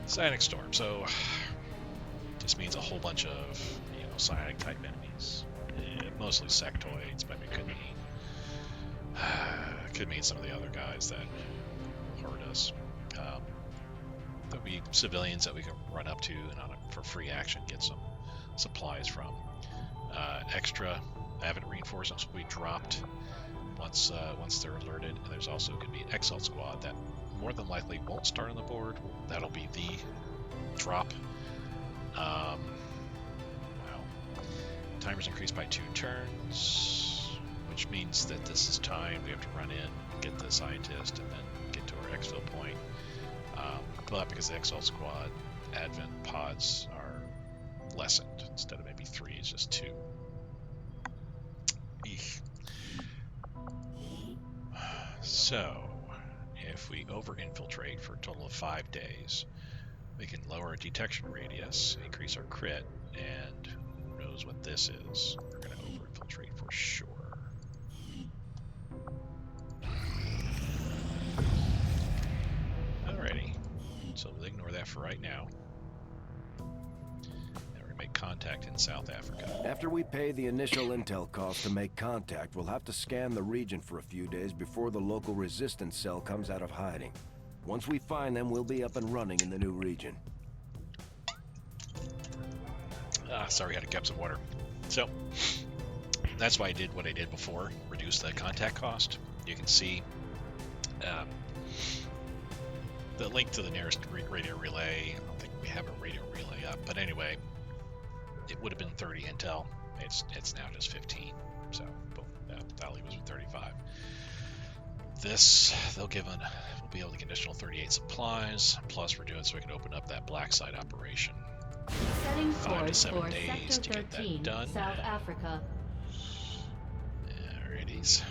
Psionic Storm. So this means a whole bunch of, psionic-type enemies. Mostly sectoids, but it could mean some of the other guys that hurt us. There'll be civilians that we can run up to and for free action get some supplies from. Extra Advent reinforcements will be dropped once they're alerted. And there's also going to be an Exalt squad that more than likely won't start on the board. That'll be the drop. Timer's increased by 2 turns, which means that this is time. We have to run in, get the scientist, and then get to our exfil point. But because the Exalt squad Advent pods are lessened, instead of maybe 3, it's just 2. Eek. So, if we over-infiltrate for a total of 5 days, We can lower our detection radius, increase our crit, and who knows what this is. We're going to over-infiltrate for sure. Alrighty, so we'll ignore that for right now. And we're going to make contact in South Africa. After we pay the initial intel cost to make contact, we'll have to scan the region for a few days before the local resistance cell comes out of hiding. Once we find them, we'll be up and running in the new region. Sorry, I had to grab some water. So, that's why I did what I did before, reduce the contact cost. You can see the link to the nearest radio relay. I don't think we have a radio relay up, but anyway, it would have been 30 intel. It's now just 15, so boom, that'll leave us with 35. This, we'll be able to get additional 38 supplies, plus we're doing so we can open up that black site operation. Setting 5 to course 7 for days Sector to get 13, that done. South Africa. Alrighties.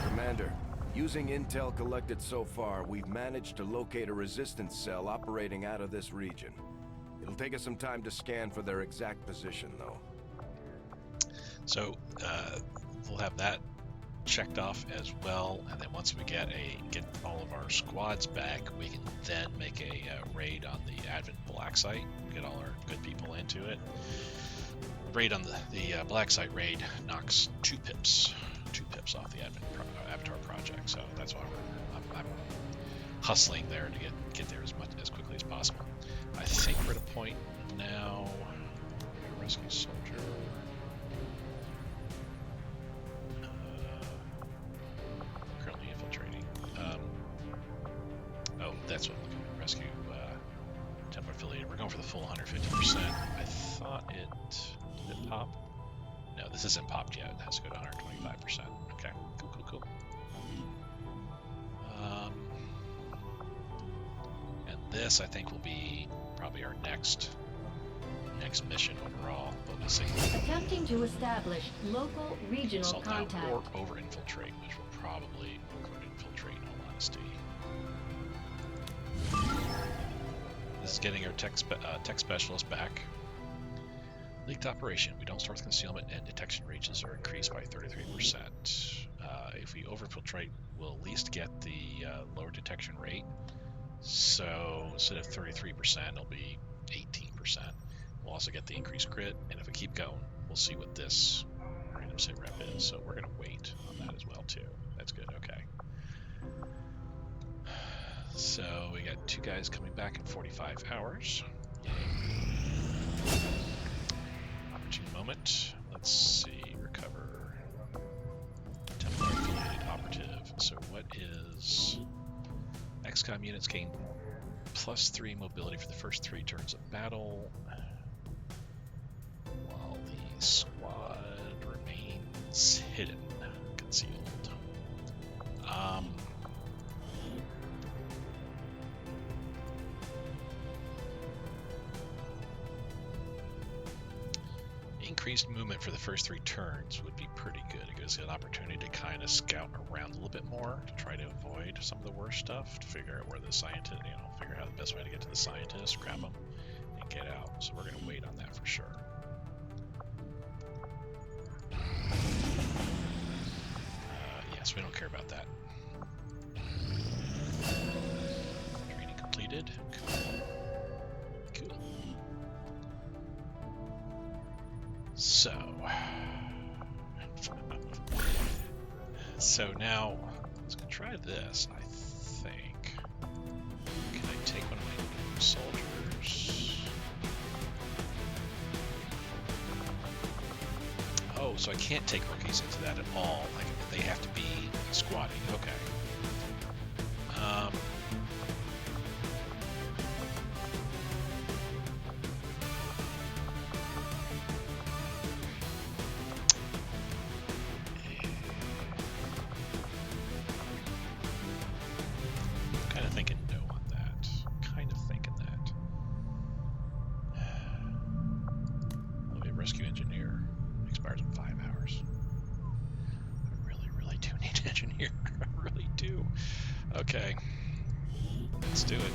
Commander, using intel collected so far, we've managed to locate a resistance cell operating out of this region. It'll take us some time to scan for their exact position, though. So we'll have that checked off as well, and then once we get all of our squads back, we can then make a raid on the Advent Black Site, get all our good people into it. Raid on the Black Site raid knocks 2 pips off the Avatar project, so that's why I'm hustling there to get there as quickly as possible. I think we're at a point now. Rescue soldier. Currently infiltrating. Oh, that's what I'm looking at. Rescue template affiliated. We're going for the full 150%. I thought did it pop? No, this isn't popped yet. It has to go to 125%. Okay, cool. And this, I think, will be probably our next mission overall. But we'll see. Attempting to establish local regional Assault out contact. or over-infiltrate, which will probably over-infiltrate, in all honesty. This is getting our tech specialist back. Leaked operation. We don't start with concealment, and detection ranges are increased by 33%. If we over-infiltrate, we'll at least get the lower detection rate. So instead of 33%, it'll be 18%. We'll also get the increased crit, and if we keep going, we'll see what this random sit rep is. So we're going to wait on that as well, too. That's good, okay. So we got 2 guys coming back in 45 hours. Yay. Opportune moment. Let's see, recover. Templar affiliated operative. So what is... XCom units gain +3 mobility for the first 3 turns of battle, while the squad remains hidden, concealed. Increased movement for the first 3 turns would be pretty good. It gives you an opportunity to kind of scout around a little bit more to try to avoid some of the worst stuff, to figure out where the scientist, figure out the best way to get to the scientist, grab them, and get out. So we're going to wait on that for sure. Yes, we don't care about that. Training completed. Cool. So now let's go try this. I think. Can I take one of my new soldiers? Oh, so I can't take rookies into that at all. Like they have to be squatting. Okay. Rescue engineer expires in 5 hours. I really do need an engineer. I really do. Okay. Let's do it.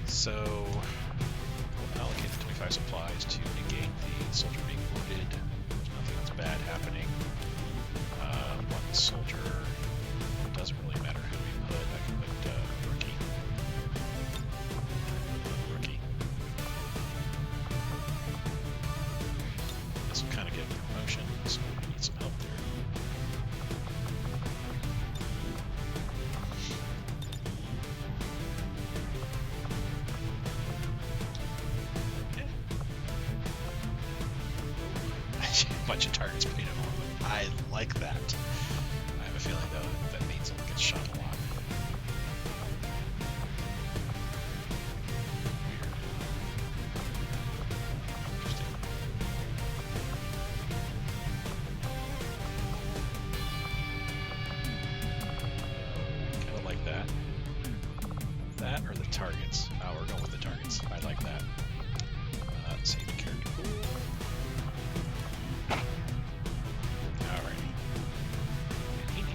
So, we'll allocate the 25 supplies to negate the soldier being wounded. There's nothing that's bad happening. One soldier, doesn't really matter who we put. I can put rookie. Rookie. This will kind of get a promotion, so we need some help there. Bunch of targets painted on. I like that. I have a feeling though that means it'll get shot a lot. Weird. Interesting. Kind of like that. That or the targets? Oh, we're going with the targets. I like that. Save the character pool.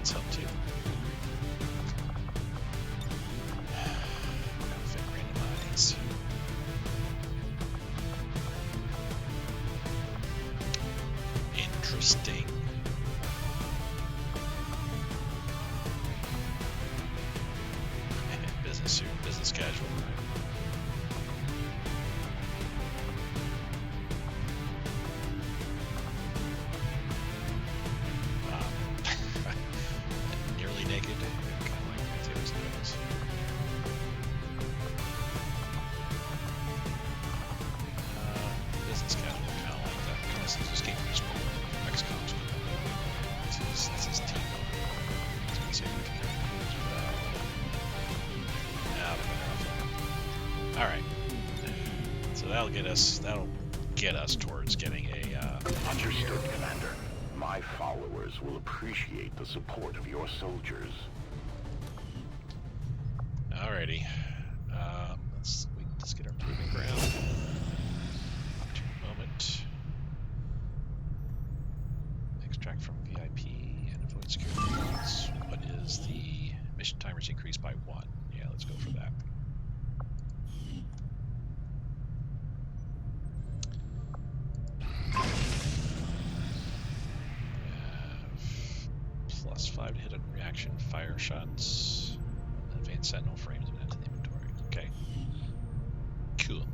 Help too. Gotta fit randomize. Interesting. Business suit, business casual, right? Naked, kind of like Matthew's nose. Business casual, kind of like that. Kind of seems this game is more XCom2. This is team. Let's see if we can do it. Alright. So that'll get us towards getting a Understood, Commander. My followers will appreciate the support of your soldiers. Alrighty. Let's get our proving ground. Moment. Extract from VIP and avoid security loss. What is the mission timers increased by 1? Yeah, let's go for that. +5 to hit on reaction fire shots. Advanced sentinel frames and add to the inventory. Okay. Cool.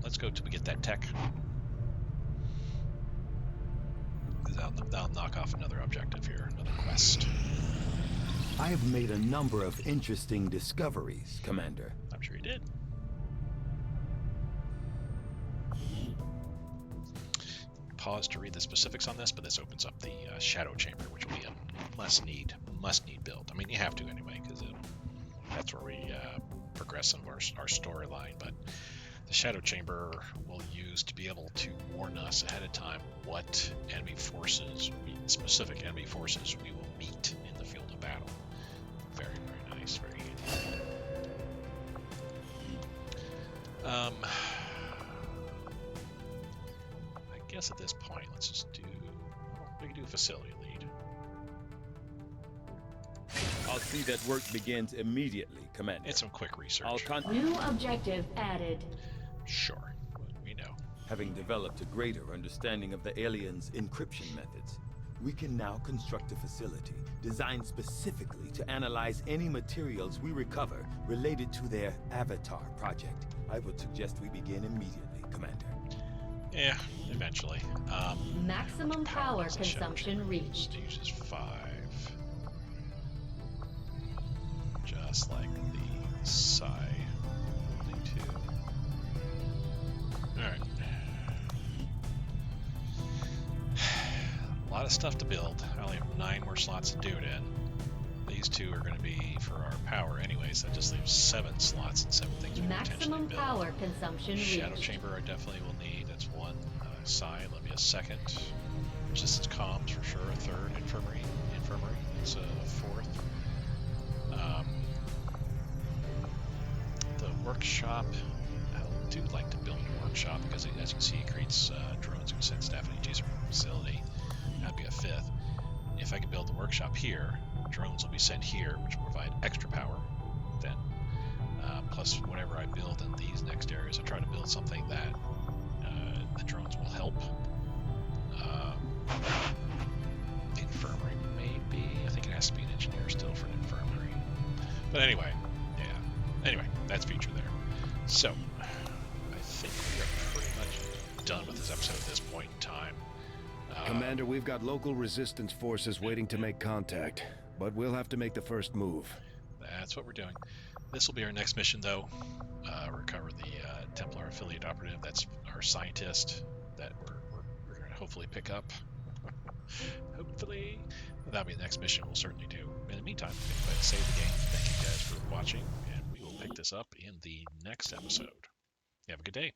Let's go till we get that tech. That'll knock off another objective here, another quest. I have made a number of interesting discoveries, Commander. I'm sure you did. Pause to read the specifics on this, but this opens up the shadow chamber, which will be a must need build. I mean, you have to anyway, because that's where we progress in our storyline. But the shadow chamber we'll use to be able to warn us ahead of time what enemy forces, specific enemy forces, we will meet in the field of battle. Very, very nice, very handy. I guess at this point, let's just do. We can do a facility lead. I'll see that work begins immediately, Commander. And some quick research. New objective added. Sure, we know. Having developed a greater understanding of the aliens' encryption methods, we can now construct a facility designed specifically to analyze any materials we recover related to their Avatar project. I would suggest we begin immediately, Commander. Yeah, eventually. Maximum power consumption reached. Uses 5. Just like the Psi. Only 2. Alright. A lot of stuff to build. I only have 9 more slots to do it in. These 2 are going to be for our power anyways. That just leaves 7 slots and 7 things we can potentially build. Maximum power consumption Shadow reached. chamber I definitely will need. That's 1. Psi, let me a 2nd. Just as comms for sure. A 3rd. Infirmary. It's a 4th. The workshop. I do like to build a workshop because, as you can see, it creates drones who send staff and EJs from the facility. not be a fifth. If I can build the workshop here, drones will be sent here, which will provide extra power. Then, plus whatever I build in these next areas, I try to build something that the drones will help. The infirmary, maybe. I think it has to be an engineer still for an infirmary. But anyway, yeah. Anyway, that's future there. So, I think we are pretty much done with this episode at this point in time. Commander, we've got local resistance forces waiting to make contact, but we'll have to make the first move. That's what we're doing. This will be our next mission, though. Recover the Templar affiliate operative. That's our scientist that we're going to hopefully pick up. Hopefully. That'll be the next mission we'll certainly do. In the meantime, go ahead and save the game. Thank you guys for watching, and we will pick this up in the next episode. You have a good day.